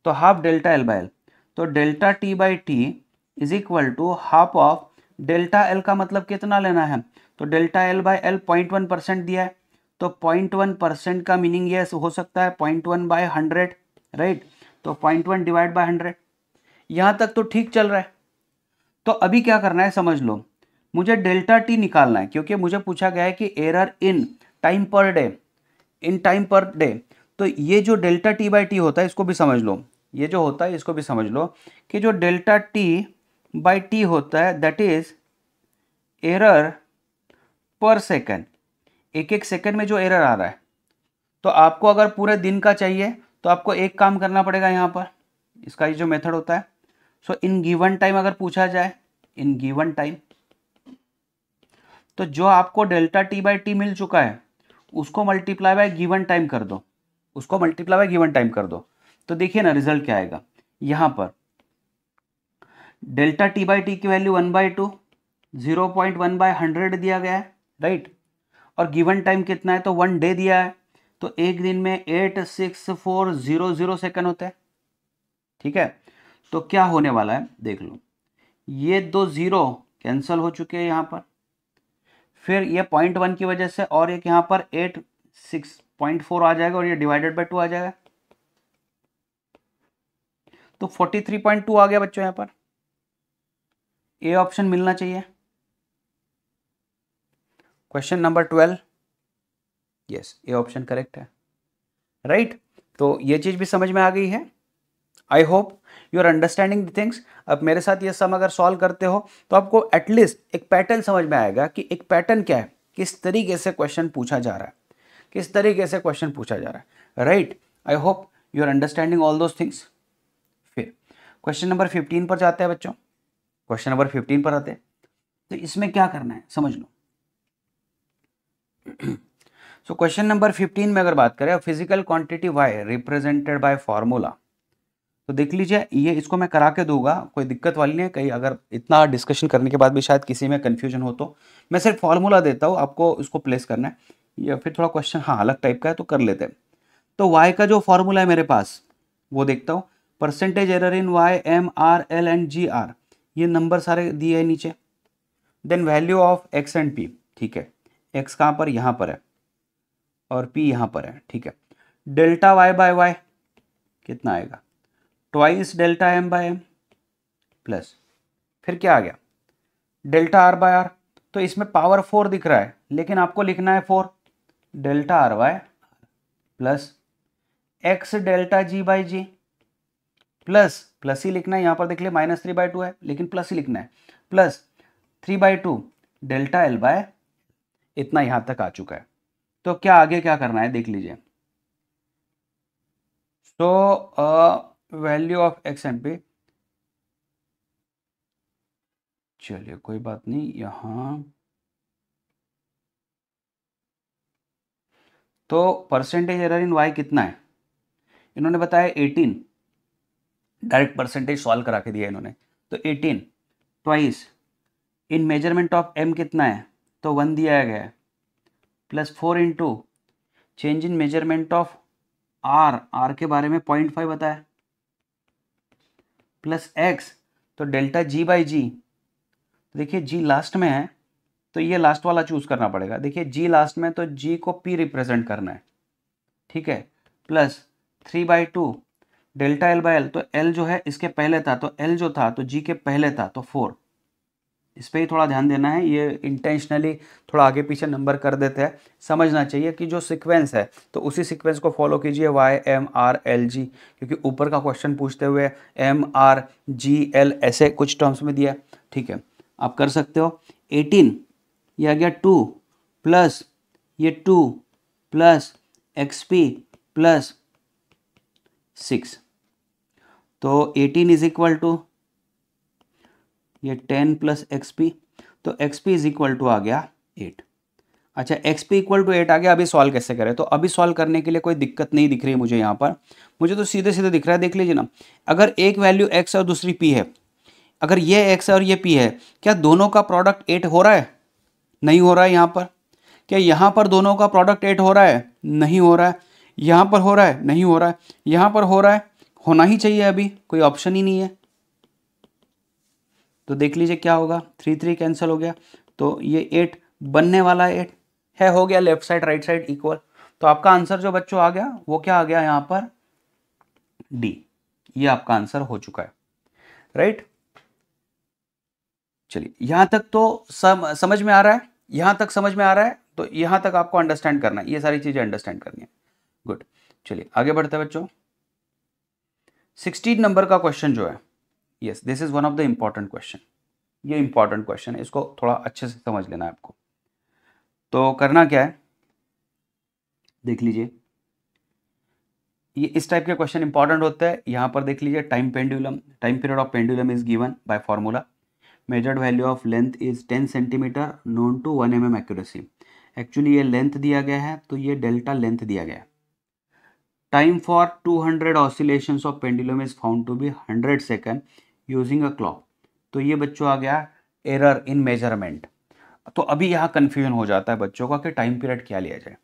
Speaker 1: तो half delta L by l, तो delta T by T is equal to half of delta l का मतलब कितना लेना है, तो डेल्टा एल बाय एल 0.1% दिया है, तो 0.1% का मीनिंग ये हो सकता है 0.1/100, राइट। तो 0.1 डिवाइड बाय 100, यहां तक तो ठीक चल रहा है। तो अभी क्या करना है समझ लो, मुझे डेल्टा टी निकालना है, क्योंकि मुझे पूछा गया है कि error in time per day, in time per day. तो ये जो डेल्टा टी बाई टी होता है इसको भी समझ लो, ये जो होता है इसको भी समझ लो कि जो डेल्टा टी बाई टी होता है दैट इज एरर पर सेकेंड, एक एक सेकेंड में जो एरर आ रहा है। तो आपको अगर पूरे दिन का चाहिए तो आपको एक काम करना पड़ेगा यहाँ पर, इसका ये जो मेथड होता है, सो इन गिवन टाइम अगर पूछा जाए, इन गिवन टाइम, तो जो आपको डेल्टा टी बाई टी मिल चुका है उसको मल्टीप्लाई बाय गिवन टाइम कर दो, उसको मल्टीप्लाई बाय गिवन टाइम कर दो। तो देखिए ना रिजल्ट क्या आएगा, यहां पर डेल्टा टी बाई टी की वैल्यू 1/2, 0.1/100 दिया गया है, राइट। और गिवन टाइम कितना है, तो 1 डे दिया है, तो एक दिन में 86400 सेकंड होता है, ठीक है। तो क्या होने वाला है देख लो, ये 2 जीरो कैंसल हो चुके हैं यहाँ पर, फिर ये 0.1 की वजह से और एक यहाँ पर 86.4 आ जाएगा और ये डिवाइडेड बाय 2 आ जाएगा, तो 43.2 आ गया बच्चों। यहाँ पर ए ऑप्शन मिलना चाहिए, question number 12, yes A option correct है, राइट। तो ये चीज भी समझ में आ गई है, I hope you are understanding the things. अब मेरे साथ ये सम अगर सॉल्व करते हो तो आपको एटलीस्ट एक पैटर्न समझ में आएगा कि एक पैटर्न क्या है, किस तरीके से क्वेश्चन पूछा जा रहा है, किस तरीके से क्वेश्चन पूछा जा रहा है, right. I hope you are understanding all those things. फिर क्वेश्चन नंबर 15 पर जाते हैं बच्चों, क्वेश्चन नंबर 15 पर आते हैं। तो इसमें क्या करना है समझ लो। सो क्वेश्चन नंबर 15 में अगर बात करें, physical quantity Y represented by formula, तो देख लीजिए ये इसको मैं करा के दूंगा, कोई दिक्कत वाली नहीं है। कहीं अगर इतना डिस्कशन करने के बाद भी शायद किसी में कंफ्यूजन हो तो मैं सिर्फ फॉर्मूला देता हूँ, आपको इसको प्लेस करना है, या फिर थोड़ा क्वेश्चन हाँ अलग टाइप का है तो कर लेते हैं। तो वाई का जो फॉर्मूला है मेरे पास वो देखता हूँ, percentage error in Y M R L and G are, ये नंबर सारे दिए हैं नीचे। Then value of X and P, ठीक है, एक्स कहाँ पर, यहाँ पर है, और पी यहाँ पर है, ठीक है। डेल्टा वाई बाय वाई कितना आएगा, twice delta M by M plus, फिर क्या आ गया डेल्टा आर बाय आर, तो इसमें पावर 4 दिख रहा है लेकिन आपको लिखना है 4, delta are by plus x delta ji by g, plus plus ही लिखना है, यहाँ पर देख लिया -3/2 है लेकिन प्लस ही लिखना है, प्लस 3/2 डेल्टा एल बाय, इतना यहाँ तक आ चुका है। तो क्या आगे क्या करना है देख लीजिए। So value of X and P, चलिए कोई बात नहीं, यहां तो परसेंटेज एरर इन वाई कितना है, इन्होंने बताया 18, डायरेक्ट परसेंटेज सॉल्व करा के दिया इन्होंने, तो 18 twice in measurement of M कितना है, तो 1 दिया गया है, plus 4 into change in measurement of R, R के बारे में 0.5 बताया, प्लस एक्स, तो डेल्टा जी बाई जी, देखिए जी लास्ट में है तो ये लास्ट वाला चूज करना पड़ेगा, देखिए जी लास्ट में तो जी को पी रिप्रेजेंट करना है, ठीक है, plus 3/2 delta L by l, तो एल जो है इसके पहले था, तो एल जो था तो जी के पहले था तो 4, इस पर ही थोड़ा ध्यान देना है, ये इंटेंशनली थोड़ा आगे पीछे नंबर कर देते हैं, समझना चाहिए कि जो सीक्वेंस है तो उसी सीक्वेंस को फॉलो कीजिए, Y M R L G, क्योंकि ऊपर का क्वेश्चन पूछते हुए एम आर जी एल ऐसे कुछ टर्म्स में दिया, ठीक है, आप कर सकते हो। 18 ये आ गया 2 प्लस ये 2 प्लस XP प्लस 6, तो 18 इज इक्वल टू ये 10 प्लस XP, तो XP इज इक्वल टू आ गया 8। अच्छा, XP इक्वल टू 8 आ गया। अभी सॉल्व कैसे करें? तो अभी सॉल्व करने के लिए कोई दिक्कत नहीं दिख रही है मुझे यहाँ पर, मुझे तो सीधे सीधे दिख रहा है। देख लीजिए ना, अगर एक वैल्यू X और दूसरी P है, अगर ये X है और ये P है, क्या दोनों का प्रोडक्ट 8 हो रहा है? नहीं हो रहा है। यहाँ पर क्या यहाँ पर दोनों का प्रोडक्ट 8 हो रहा है? नहीं हो रहा है। यहाँ पर हो रहा है? नहीं हो रहा है। यहाँ पर हो रहा है? होना ही चाहिए, अभी कोई ऑप्शन ही नहीं है। तो देख लीजिए क्या होगा, 3 3 कैंसिल हो गया, तो ये 8 बनने वाला है, 8 है, हो गया left side right side equal. तो आपका आंसर जो बच्चों आ गया वो क्या आ गया यहाँ पर? डी। ये आपका आंसर हो चुका है, राइट। चलिए, यहां तक तो समझ में आ रहा है, यहां तक समझ में आ रहा है, तो यहां तक आपको अंडरस्टैंड करना है, ये सारी चीजें अंडरस्टैंड करनी है। गुड, चलिए आगे बढ़ते हैं बच्चों। 16 नंबर का क्वेश्चन जो है, yes this is one of the important question. ये इंपॉर्टेंट क्वेश्चन है, इसको थोड़ा अच्छे से समझ लेना है आपको। तो करना क्या है, देख लीजिए, ये इस टाइप के क्वेश्चन इंपॉर्टेंट होते हैं। यहाँ पर देख लीजिए, time pendulum, time period of pendulum is given by formula, measured value of length is 10 centimetre, known to 1 mm accuracy. Actually ये लेंथ दिया गया है, तो ये डेल्टा लेंथ दिया गया है। Time for 200 oscillations of pendulum is found to be 100 second using a clock. तो ये बच्चों आ गया एरर इन मेजरमेंट। तो अभी यहाँ कन्फ्यूजन हो जाता है बच्चों का कि टाइम पीरियड क्या लिया जाए।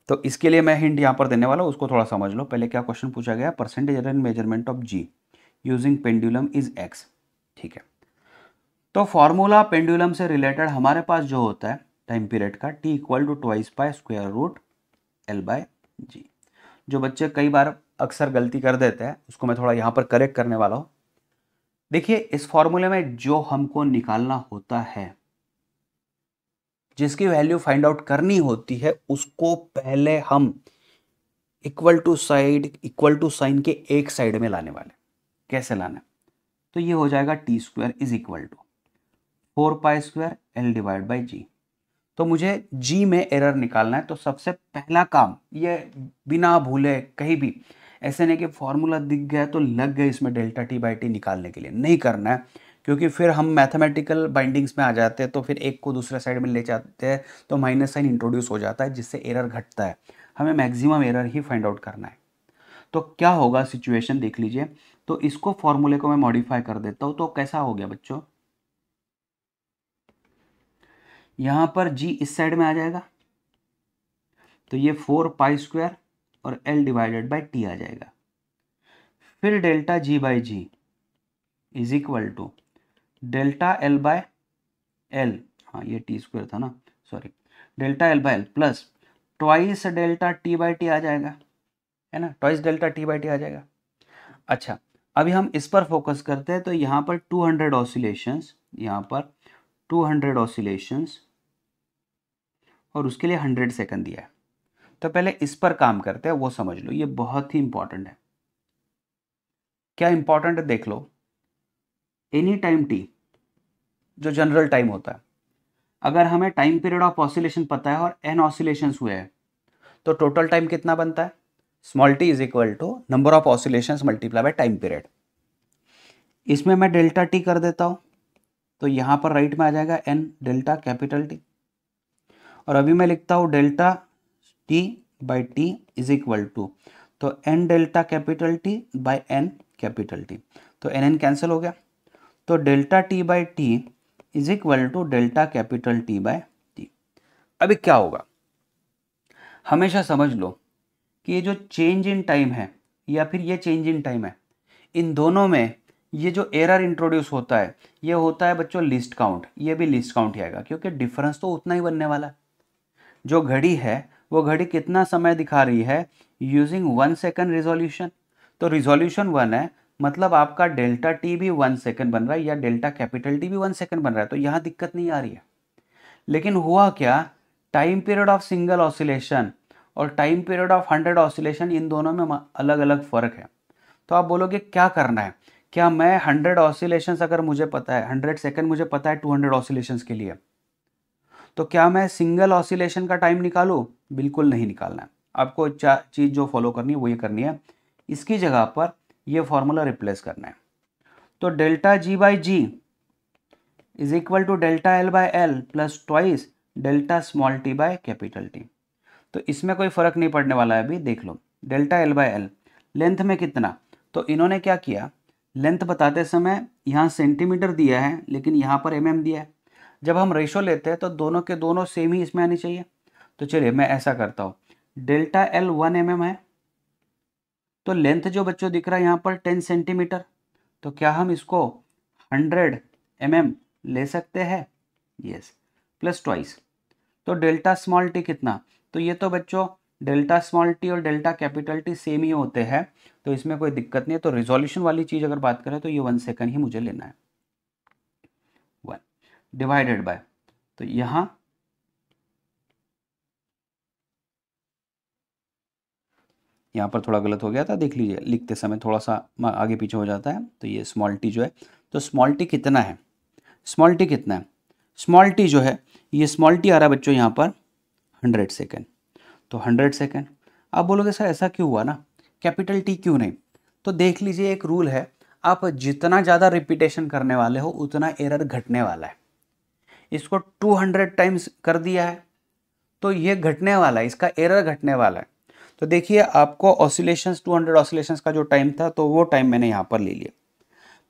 Speaker 1: तो इसके लिए मैं हिंट यहाँ पर देने वाला हूँ, उसको थोड़ा समझ लो। पहले क्या क्वेश्चन पूछा गया, percentage error in measurement of G using pendulum is X। ठीक है, तो फॉर्मूला पेंडुलम से रिलेटेड हमारे पास जो होता है टाइम पीरियड का, T equal to twice by square root L by G। जो बच्चे कई बार अक्सर गलती कर देते हैं, उसको मैं थोड़ा यहाँ पर करेक्ट करने वाला हूँ। देखिए, इस फॉर्मूले में जो हमको निकालना होता है, जिसकी वैल्यू फाइंड आउट करनी होती है, उसको पहले हम इक्वल टू साइन के एक साइड में लाने वाले। कैसे लाना? तो ये हो जाएगा T square is equal to 4 pi square L divide by G। तो मुझे G में एरर निकालना है, तो सबसे पहला काम, ये बिना भूले कहीं भी ऐसे नहीं कि फॉर्मूला दिख गया तो लग गए इसमें डेल्टा T बाई टी निकालने के लिए, नहीं करना है। क्योंकि फिर हम मैथमेटिकल बाइंडिंग्स में आ जाते हैं, तो फिर एक को दूसरे साइड में ले जाते हैं, तो माइनस साइन इंट्रोड्यूस हो जाता है, जिससे एरर घटता है। हमें मैक्सिमम एरर ही फाइंड आउट करना है। तो क्या होगा सिचुएशन, देख लीजिए। तो इसको फॉर्मूले को मैं मॉडिफाई कर देता हूं, तो कैसा हो गया बच्चों, यहां पर G इस साइड में आ जाएगा, तो ये 4 पाई स्क्वायर और L डिवाइडेड बाई T आ जाएगा। फिर delta G by G is equal to delta L by L, हाँ ये T स्क्वायर था ना, sorry, delta L by L plus twice delta T by t आ जाएगा, है ना, twice delta T by t आ जाएगा। अच्छा, अभी हम इस पर फोकस करते हैं। तो यहाँ पर 200 ऑसिलेशंस, यहाँ पर 200 ऑसिलेशंस और उसके लिए 100 सेकंड दिया है। तो पहले इस पर काम करते हैं, वो समझ लो, ये बहुत ही इंपॉर्टेंट है। क्या इंपॉर्टेंट है देख लो, एनी टाइम T जो जनरल टाइम होता है, अगर हमें टाइम पीरियड ऑफ ऑसिलेशन पता है और n ऑसिलेशंस हुए हैं, तो टोटल टाइम कितना बनता है, small t is equal to number of oscillations multiply by time period. इसमें मैं डेल्टा t कर देता हूं, तो यहां पर राइट में आ जाएगा n डेल्टा कैपिटल T, और अभी मैं लिखता हूं delta t by T is equal to, तो n delta capital T by n capital T, तो n कैंसिल हो गया, तो delta t by T is equal to delta capital T by T. अभी क्या होगा, हमेशा समझ लो कि ये जो चेंज इन टाइम है या फिर ये चेंज इन टाइम है, इन दोनों में ये जो एरर इंट्रोड्यूस होता है, ये होता है बच्चों लीस्ट काउंट। ये भी लीस्ट काउंट ही आएगा, क्योंकि डिफरेंस तो उतना ही बनने वाला है। जो घड़ी है वो घड़ी कितना समय दिखा रही है, यूजिंग 1 सेकेंड रिजोल्यूशन। तो रिजोल्यूशन 1 है, मतलब आपका डेल्टा टी भी 1 सेकेंड बन रहा है, या डेल्टा कैपिटल टी भी 1 सेकेंड बन रहा है, तो यहाँ दिक्कत नहीं आ रही है। लेकिन हुआ क्या, time period of single oscillation और टाइम पीरियड ऑफ 100 ऑसिलेशन, इन दोनों में अलग अलग फर्क है। तो आप बोलोगे क्या करना है, क्या मैं 100 ऑसिलेशंस अगर मुझे पता है, 100 सेकेंड मुझे पता है 200 ऑसिलेशंस के लिए, तो क्या मैं सिंगल ऑसिलेशन का टाइम निकालूं? बिल्कुल नहीं निकालना है। आपको चीज़ जो फॉलो करनी है वो ये करनी है, इसकी जगह पर ये फॉर्मूला रिप्लेस करना है। तो delta ji by G is equal to delta L by L plus twice delta small T by capital T. तो इसमें कोई फर्क नहीं पड़ने वाला है, अभी देख लो। Delta L by l length में कितना, तो इन्होंने क्या किया, लेंथ बताते समय यहाँ सेंटीमीटर दिया है लेकिन यहाँ पर mm दिया है। जब हम रेशो लेते हैं तो दोनों के दोनों सेम ही इसमें आनी चाहिए। तो चलिए मैं ऐसा करता हूँ, डेल्टा एल 1 mm है, तो लेंथ जो बच्चों दिख रहा है यहाँ पर 10 सेंटीमीटर, तो क्या हम इसको 100 mm ले सकते हैं? Yes, plus twice. तो डेल्टा स्मॉल टी कितना, तो ये तो बच्चों डेल्टा स्मॉल टी और डेल्टा कैपिटल टी सेम ही होते हैं, तो इसमें कोई दिक्कत नहीं है। तो रिजोल्यूशन वाली चीज़ अगर बात करें तो ये 1 सेकंड ही मुझे लेना है। 1 डिवाइडेड बाय, तो यहाँ पर थोड़ा गलत हो गया था, देख लीजिए लिखते समय थोड़ा सा आगे पीछे हो जाता है। तो ये स्मॉल टी जो है, तो स्मॉल टी कितना है, स्मॉल टी कितना है, स्मॉल टी जो है ये स्मॉल टी आ रहा है बच्चों यहाँ पर 100 सेकेंड। तो 100 सेकेंड, आप बोलोगे सर ऐसा क्यों हुआ ना, कैपिटल टी क्यों नहीं? तो देख लीजिए एक रूल है, आप जितना ज़्यादा रिपीटेशन करने वाले हो उतना एरर घटने वाला है। इसको 200 टाइम्स कर दिया है तो ये घटने वाला है, इसका एरर घटने वाला है। तो देखिए आपको ऑसिलेशंस 200 ऑसिलेशंस का जो टाइम था तो वो टाइम मैंने यहाँ पर ले लिया,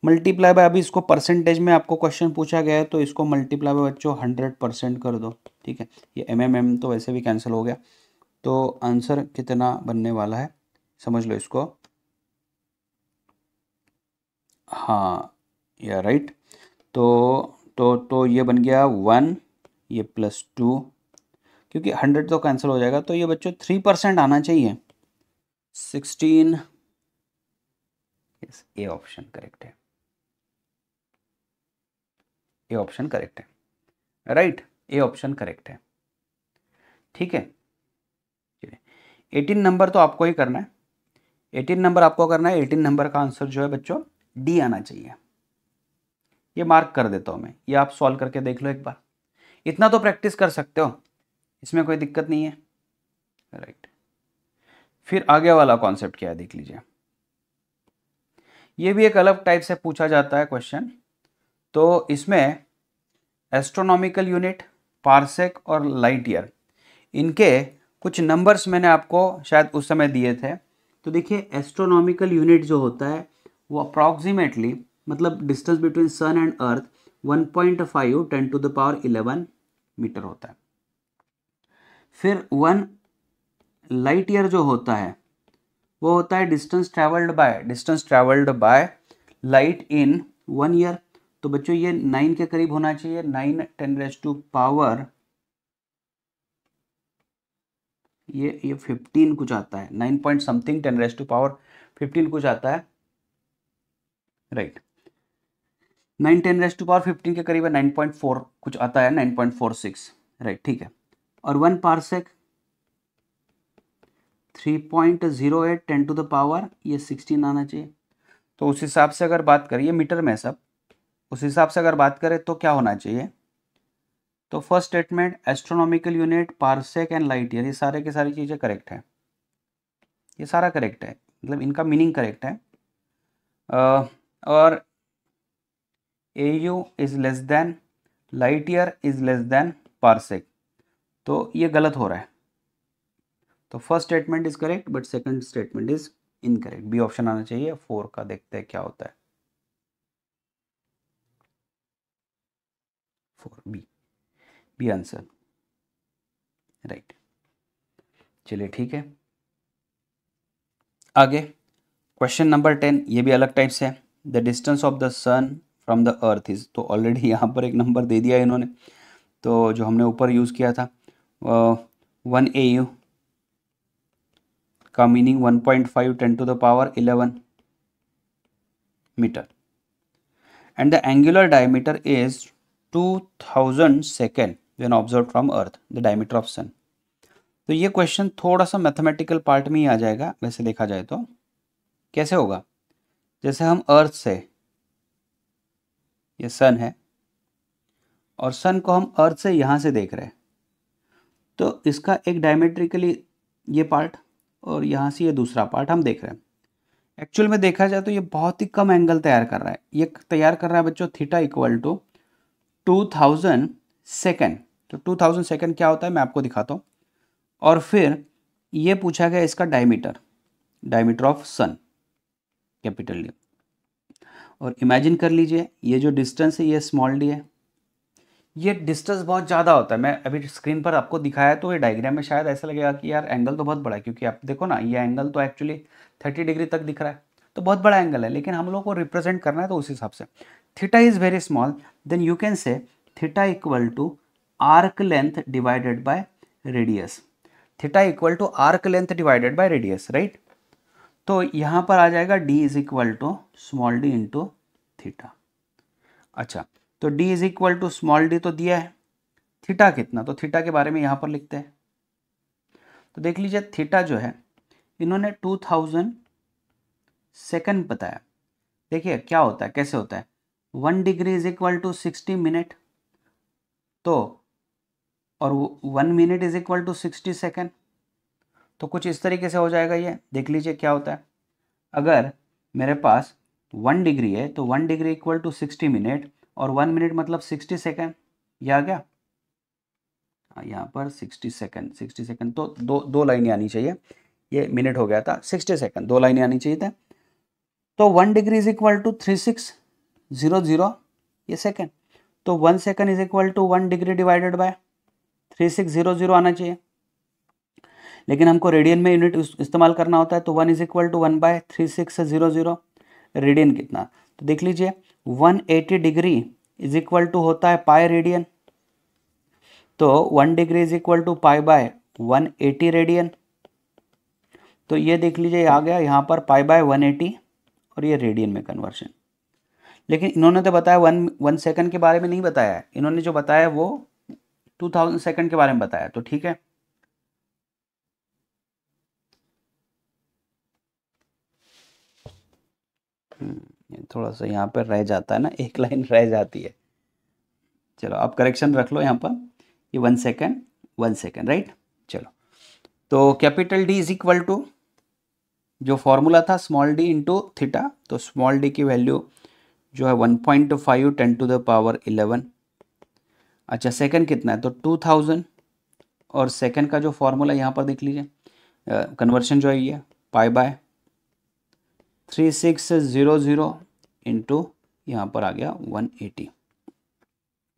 Speaker 1: मल्टीप्लाई बाय, अभी इसको परसेंटेज में आपको क्वेश्चन पूछा गया है तो इसको मल्टीप्लाई बाय बच्चों 100% कर दो, ठीक है। ये एम तो वैसे भी कैंसिल हो गया, तो आंसर कितना बनने वाला है समझ लो इसको। हाँ या राइट, तो ये बन गया 1, ये +2, क्योंकि 100 तो कैंसिल हो जाएगा, तो ये बच्चों 3% आना चाहिए, 16। यस, ए ऑप्शन करेक्ट है, ए ऑप्शन करेक्ट है, राइट, ए ऑप्शन करेक्ट है, ठीक है। 18 नंबर तो आपको ही करना है, 18 नंबर आपको करना है। 18 नंबर का आंसर जो है बच्चों डी आना चाहिए, ये मार्क कर देता हूँ मैं, ये आप सॉल्व करके देख लो एक बार, इतना तो प्रैक्टिस कर सकते हो, इसमें कोई दिक्कत नहीं है, राइट। फिर आगे वाला कॉन्सेप्ट क्या है देख लीजिए, ये भी एक अलग टाइप से पूछा जाता है क्वेश्चन। तो इसमें एस्ट्रोनॉमिकल यूनिट, पार्सेक और लाइट ईयर, इनके कुछ नंबर्स मैंने आपको शायद उस समय दिए थे। तो देखिए एस्ट्रोनॉमिकल यूनिट जो होता है वो अप्रॉक्सीमेटली, मतलब distance between sun and earth 1.5 10⁻11 metre होता है। फिर 1 लाइट ईयर जो होता है वो होता है distance travelled by light in 1 year. तो बच्चों ये 9 के करीब होना चाहिए, 9 10⁻, ये 15 कुछ आता है, 9 पॉइंट समथिंग 10⁻15 कुछ आता है, राइट। 9 10⁻15 के करीब है, 9.4 कुछ आता है, 9.46, राइट, ठीक है। और 1 पार्सेक 3.08 10⁻, ये 16 आना चाहिए। तो उस हिसाब से अगर बात करिए, मीटर में सब, उस हिसाब से अगर बात करें तो क्या होना चाहिए, तो first statement astronomical unit, parsec and light year, ये सारे की सारी चीज़ें करेक्ट है, ये सारा करेक्ट है, मतलब इनका मीनिंग करेक्ट है। और AU is less than light year is less than parsec, तो ये गलत हो रहा है। तो first statement is correct but second statement is incorrect, B option आना चाहिए। 4 का देखते हैं क्या होता है, 4 बी आंसर, राइट। चलिए ठीक है, आगे क्वेश्चन नंबर 10, ये भी अलग टाइप से है। The distance of the sun from the earth is, तो ऑलरेडी यहाँ पर एक नंबर दे दिया इन्होंने, तो जो हमने ऊपर यूज़ किया था 1 AU का meaning 1.5 10⁻11 metre, and the angular diameter is 2000 second when observe from earth the diameter of sun. तो ये क्वेश्चन थोड़ा सा मैथमेटिकल पार्ट में ही आ जाएगा वैसे देखा जाए तो। कैसे होगा, जैसे हम अर्थ से, ये सन है और सन को हम अर्थ से यहाँ से देख रहे हैं, तो इसका एक डायमेट्रिकली ये पार्ट और यहाँ से ये दूसरा पार्ट हम देख रहे हैं। एक्चुअल में देखा जाए तो ये बहुत ही कम एंगल तैयार कर रहा है। ये तैयार कर रहा है बच्चों थीटा इक्वल टू 2000 सेकेंड। तो 2000 सेकेंड क्या होता है मैं आपको दिखाता हूँ। और फिर ये पूछा गया इसका diameter of sun, capital D. और इमेजिन कर लीजिए ये जो डिस्टेंस है ये स्मॉल डी है। ये डिस्टेंस बहुत ज़्यादा होता है, मैं अभी स्क्रीन पर आपको दिखाया तो ये डायग्राम में शायद ऐसा लगेगा कि यार एंगल तो बहुत बड़ा है, क्योंकि आप देखो ना ये एंगल तो एक्चुअली 30 डिग्री तक दिख रहा है, तो बहुत बड़ा एंगल है, लेकिन हम लोग को रिप्रेजेंट करना है तो उस हिसाब से theta is very small, then you can say theta equal to arc length divided by radius. Theta equal to arc length divided by radius, right. तो यहाँ पर आ जाएगा d is equal to small D into theta. अच्छा, तो d is equal to small D तो दिया है, थीटा कितना, तो थीटा के बारे में यहाँ पर लिखते हैं। तो देख लीजिए थीटा जो है इन्होंने 2000 सेकेंड बताया। देखिए क्या होता है, कैसे होता है, 1 degree is equal to 60 minute, तो और 1 minute is equal to 60 second. तो कुछ इस तरीके से हो जाएगा ये। देख लीजिए क्या होता है, अगर मेरे पास 1 डिग्री है तो 1 डिग्री इक्वल टू 60 मिनट और 1 मिनट मतलब 60 सेकेंड। ये आ गया यहाँ पर 60 सेकेंड, 60 सेकेंड तो दो लाइनें आनी चाहिए, ये मिनट हो गया था, 60 सेकेंड 2 लाइनें आनी चाहिए था। तो 1 डिग्री इज इक्वल टू 3600 ये सेकेंड, तो 1 second is equal to 1 degree divided by 3600 आना चाहिए, लेकिन हमको रेडियन में यूनिट इस्तेमाल करना होता है, तो 1 is equal to 1 by 3600। Radian कितना, तो देख लीजिए 180 डिग्री इज इक्वल टू होता है पाई रेडियन, तो 1 degree is equal to pi by 180 radian. तो ये देख लीजिए आ गया यहाँ पर पाई बाय 180 और ये रेडियन में कन्वर्शन। लेकिन इन्होंने तो बताया 1 सेकंड के बारे में नहीं बताया है, इन्होंने जो बताया वो 2000 सेकंड के बारे में बताया, तो ठीक है। थोड़ा सा यहाँ पर रह जाता है ना, एक लाइन रह जाती है। चलो आप करेक्शन रख लो यहाँ पर, ये 1 सेकंड राइट। चलो तो capital D is equal to जो फॉर्मूला था स्मॉल डी इंटू थीटा, तो स्मॉल डी की वैल्यू जो है 1.5 10 टू द पावर 11। अच्छा सेकंड कितना है, तो 2000 और सेकंड का जो फॉर्मूला यहाँ पर देख लीजिए, कन्वर्शन जो है ये पाई बाय 3600 इंटू यहाँ पर आ गया 180।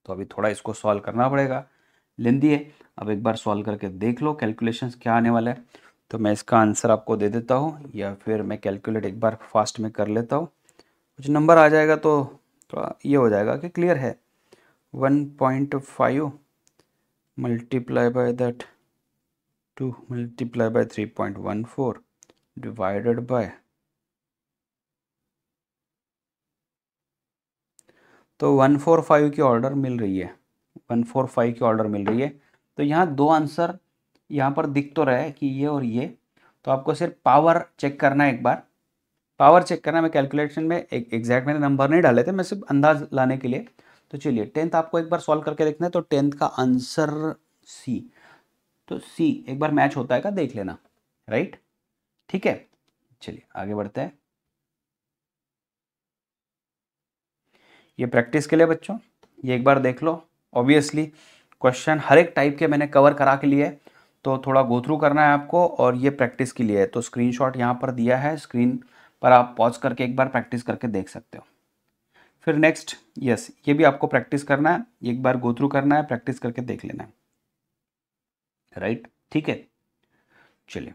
Speaker 1: तो अभी थोड़ा इसको सॉल्व करना पड़ेगा, लेंदी है। अब एक बार सॉल्व करके देख लो कैलकुलेशंस क्या आने वाला है। तो मैं इसका आंसर आपको दे देता हूँ, या फिर मैं कैलकुलेट एक बार फास्ट में कर लेता हूँ, कुछ नंबर आ जाएगा तो थोड़ा ये हो जाएगा कि क्लियर है। 1.5 multiply by that 2 multiply by 3.14 divided by, तो 145 की ऑर्डर मिल रही है, 145 की ऑर्डर मिल रही है। तो यहाँ दो आंसर यहाँ पर दिख तो रहा है कि ये और ये, तो आपको सिर्फ पावर चेक करना है, एक बार पावर चेक करना है। मैं कैलकुलेशन में एग्जैक्ट मैंने नंबर नहीं डाले थे, मैं सिर्फ अंदाज लाने के लिए। तो चलिए 10th आपको एक बार सॉल्व करके देखना है, तो 10th का आंसर सी, तो सी एक बार मैच होता है क्या देख लेना, राइट, ठीक है। चलिए आगे बढ़ते हैं। ये प्रैक्टिस के लिए बच्चों, ये एक बार देख लो। ऑब्वियसली क्वेश्चन हर एक टाइप के मैंने कवर करा के लिए, तो थोड़ा गो थ्रू करना है आपको, और ये प्रैक्टिस के लिए है। तो स्क्रीनशॉट यहाँ पर दिया है, स्क्रीन पर आप पॉज करके एक बार प्रैक्टिस करके देख सकते हो। फिर नेक्स्ट यस, ये भी आपको प्रैक्टिस करना है, एक बार गो थ्रू करना है, प्रैक्टिस करके देख लेना है, राइट, ठीक है। चलिए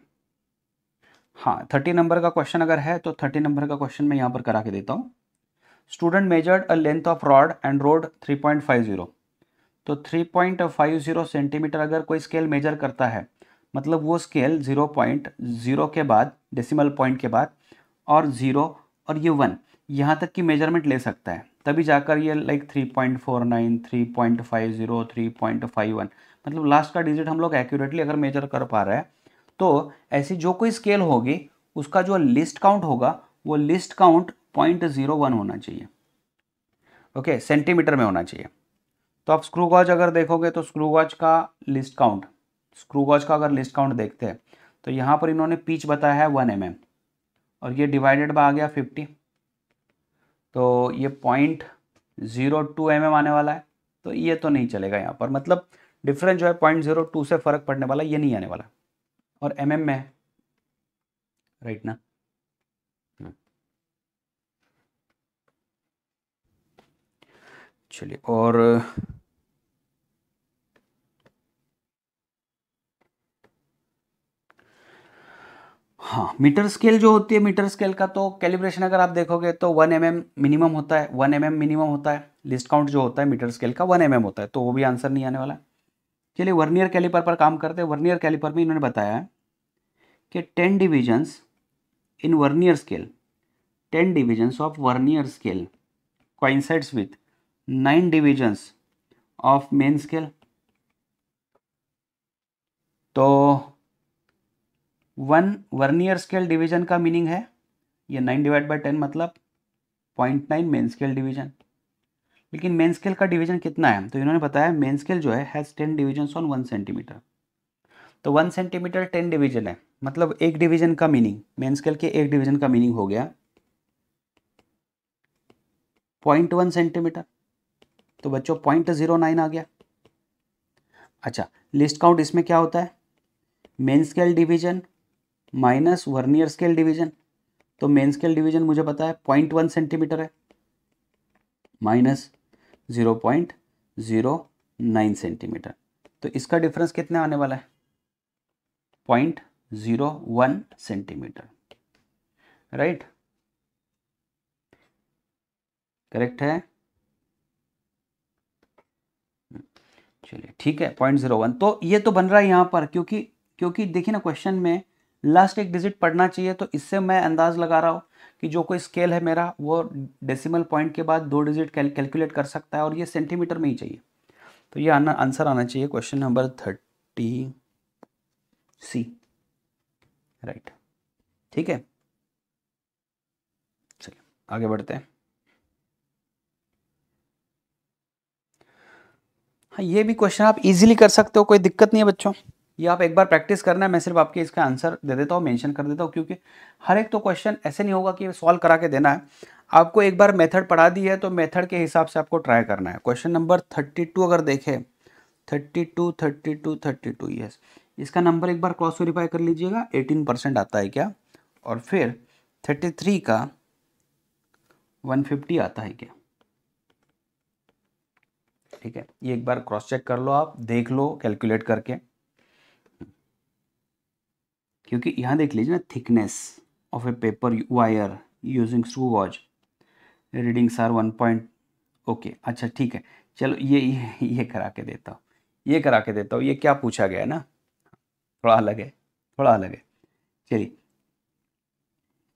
Speaker 1: हाँ 30 नंबर का क्वेश्चन अगर है तो 30 नंबर का क्वेश्चन मैं यहाँ पर करा के देता हूँ। Student measured a length of rod and road 3.50, तो 3.50 सेंटीमीटर अगर कोई स्केल मेजर करता है, मतलब वो स्केल 0.0 के बाद, डेसिमल पॉइंट के बाद, और 0 और ये 1 यहाँ तक की मेजरमेंट ले सकता है, तभी जाकर ये लाइक 3.49, 3.50, 3.51, मतलब लास्ट का डिजिट हम लोग एक्यूरेटली अगर मेजर कर पा रहे हैं, तो ऐसी जो कोई स्केल होगी उसका जो लिस्ट काउंट होगा वो लिस्ट काउंट 0.01 होना चाहिए, ओके, सेंटीमीटर में होना चाहिए। तो आप स्क्रू गॉज अगर देखोगे तो स्क्रू गॉज का लिस्ट काउंट, स्क्रू गॉज का अगर लिस्ट काउंट देखते हैं तो यहाँ पर इन्होंने पिच बताया है 1 mm और ये डिवाइडेड बाय आ गया 50, तो ये 0.02 mm आने वाला है। तो ये तो नहीं चलेगा यहाँ पर, मतलब डिफरेंस जो है 0.02 से फर्क पड़ने वाला, ये नहीं आने वाला। और mm में है, राइट ना। चलिए, और हाँ, मीटर स्केल जो होती है, मीटर स्केल का तो कैलिब्रेशन अगर आप देखोगे तो 1 mm मिनिमम होता है, 1 mm मिनिमम होता है। लिस्ट काउंट जो होता है मीटर स्केल का 1 mm होता है, तो वो भी आंसर नहीं आने वाला। चलिए, वर्नियर कैलिपर पर काम करते हैं। वर्नियर कैलिपर में इन्होंने बताया है कि 10 divisions in vernier scale, 10 divisions of vernier scale coincides with 9 divisions of main scale. तो 1 वर्नियर स्केल डिवीजन का मीनिंग है ये 9 डिवाइड बाई 10 मतलब 0.9 मेन स्केल डिवीजन। लेकिन मेन स्केल का डिवीजन कितना है, तो इन्होंने बताया मेन स्केल जो है हैज़ 10 डिविजन्स ऑन 1 सेंटीमीटर। तो 1 सेंटीमीटर 10 डिवीजन है, मतलब एक डिवीजन का मीनिंग, मेन स्केल के एक डिवीजन का मीनिंग हो गया 0.1 सेंटीमीटर। तो बच्चों 0.09 आ गया। अच्छा, लिस्ट काउंट इसमें क्या होता है, main scale division minus vernier scale division. तो मेन स्केल डिवीजन मुझे पता है 0.1 सेंटीमीटर है, माइनस 0.09 सेंटीमीटर। तो इसका डिफरेंस कितना आने वाला है, 0.01 सेंटीमीटर, राइट। करेक्ट है। चलिए ठीक है, 0.01। तो ये तो बन रहा है यहाँ पर, क्योंकि देखिए ना क्वेश्चन में लास्ट एक डिजिट पढ़ना चाहिए, तो इससे मैं अंदाज लगा रहा हूँ कि जो कोई स्केल है मेरा वो डेसिमल पॉइंट के बाद 2 डिजिट कैलकुलेट कर सकता है, और ये सेंटीमीटर में ही चाहिए। तो ये आंसर आना चाहिए क्वेश्चन नंबर 30C, राइट। ठीक है, चलिए आगे बढ़ते हैं। हाँ, ये भी क्वेश्चन आप इजीली कर सकते हो, कोई दिक्कत नहीं है बच्चों। ये आप एक बार प्रैक्टिस करना है, मैं सिर्फ आपके इसका आंसर दे देता हूँ, मेंशन कर देता हूँ, क्योंकि हर एक तो क्वेश्चन ऐसे नहीं होगा कि सॉल्व करा के देना है आपको। एक बार मेथड पढ़ा दी है तो मेथड के हिसाब से आपको ट्राई करना है। क्वेश्चन नंबर 32 अगर देखें, 32 यस, इसका नंबर एक बार क्रॉस वेरीफाई कर लीजिएगा 18% आता है क्या, और फिर 33 का 150 आता है क्या। ठीक है, ये एक बार क्रॉस चेक कर लो, आप देख लो कैलकुलेट करके, क्योंकि यहाँ देख लीजिए ना, thickness of a paper wire using screw gauge, readings are 1 point. Okay, अच्छा ठीक है, चलो ये करा के देता हूँ, ये करा के देता हूँ। ये क्या पूछा गया है ना, थोड़ा अलग है, थोड़ा अलग है। चलिए,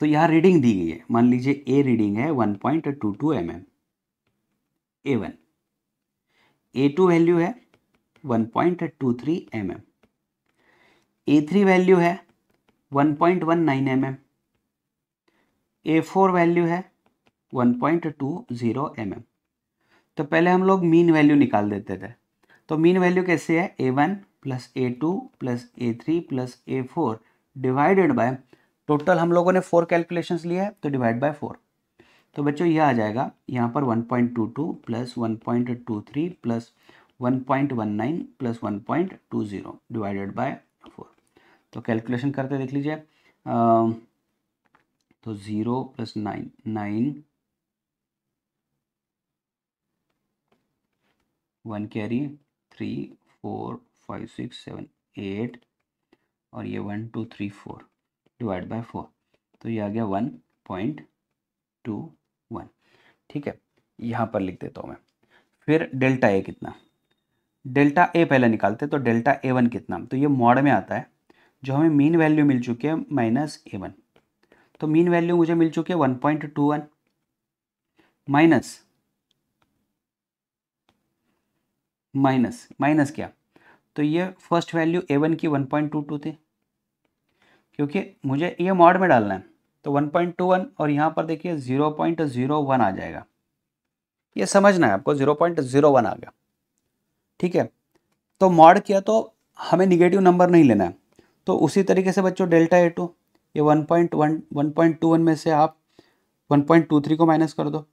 Speaker 1: तो यहाँ रीडिंग दी गई है, मान लीजिए ए रीडिंग है 1.22 mm, A1, A2 वैल्यू है 1.23 mm, A3 वैल्यू है 1.19 mm, A4 वैल्यू है 1.20 mm। तो पहले हम लोग मीन वैल्यू निकाल देते थे। तो मीन वैल्यू कैसे है, A1 plus A2 plus A3 plus A4 divided by, total हम लोगों ने 4 कैलकुलेशंस लिए है तो डिवाइड बाय 4। तो बच्चों यह आ जाएगा यहाँ पर 1.22 plus 1.23 plus 1.19 plus 1.20 divided by 4। तो कैलकुलेशन करते देख लीजिए, तो 0 प्लस 9 1 कैरी 3 4 5 6 7 8 और ये 1 2 3 4 डिवाइड बाय 4। तो ये आ गया 1.21। ठीक है, यहाँ पर लिख देता हूँ मैं। फिर डेल्टा ए कितना, डेल्टा ए पहले निकालते, तो डेल्टा A1 कितना, तो ये मॉड में आता है, जो हमें मीन वैल्यू मिल चुकी है माइनस A1। तो मीन वैल्यू मुझे मिल चुकी है 1.21 माइनस क्या, तो ये फर्स्ट वैल्यू A1 की 1.22 थी, क्योंकि मुझे ये मॉड में डालना है, तो 1.21 और यहाँ पर देखिए 0.01 आ जाएगा। ये समझना है आपको, 0.01 आ गया। ठीक है। तो मॉड किया तो हमें निगेटिव नंबर नहीं लेना है, तो उसी तरीके से बच्चों डेल्टा ए टू, ये 1.21 में से आप 1.23 को माइनस कर दो,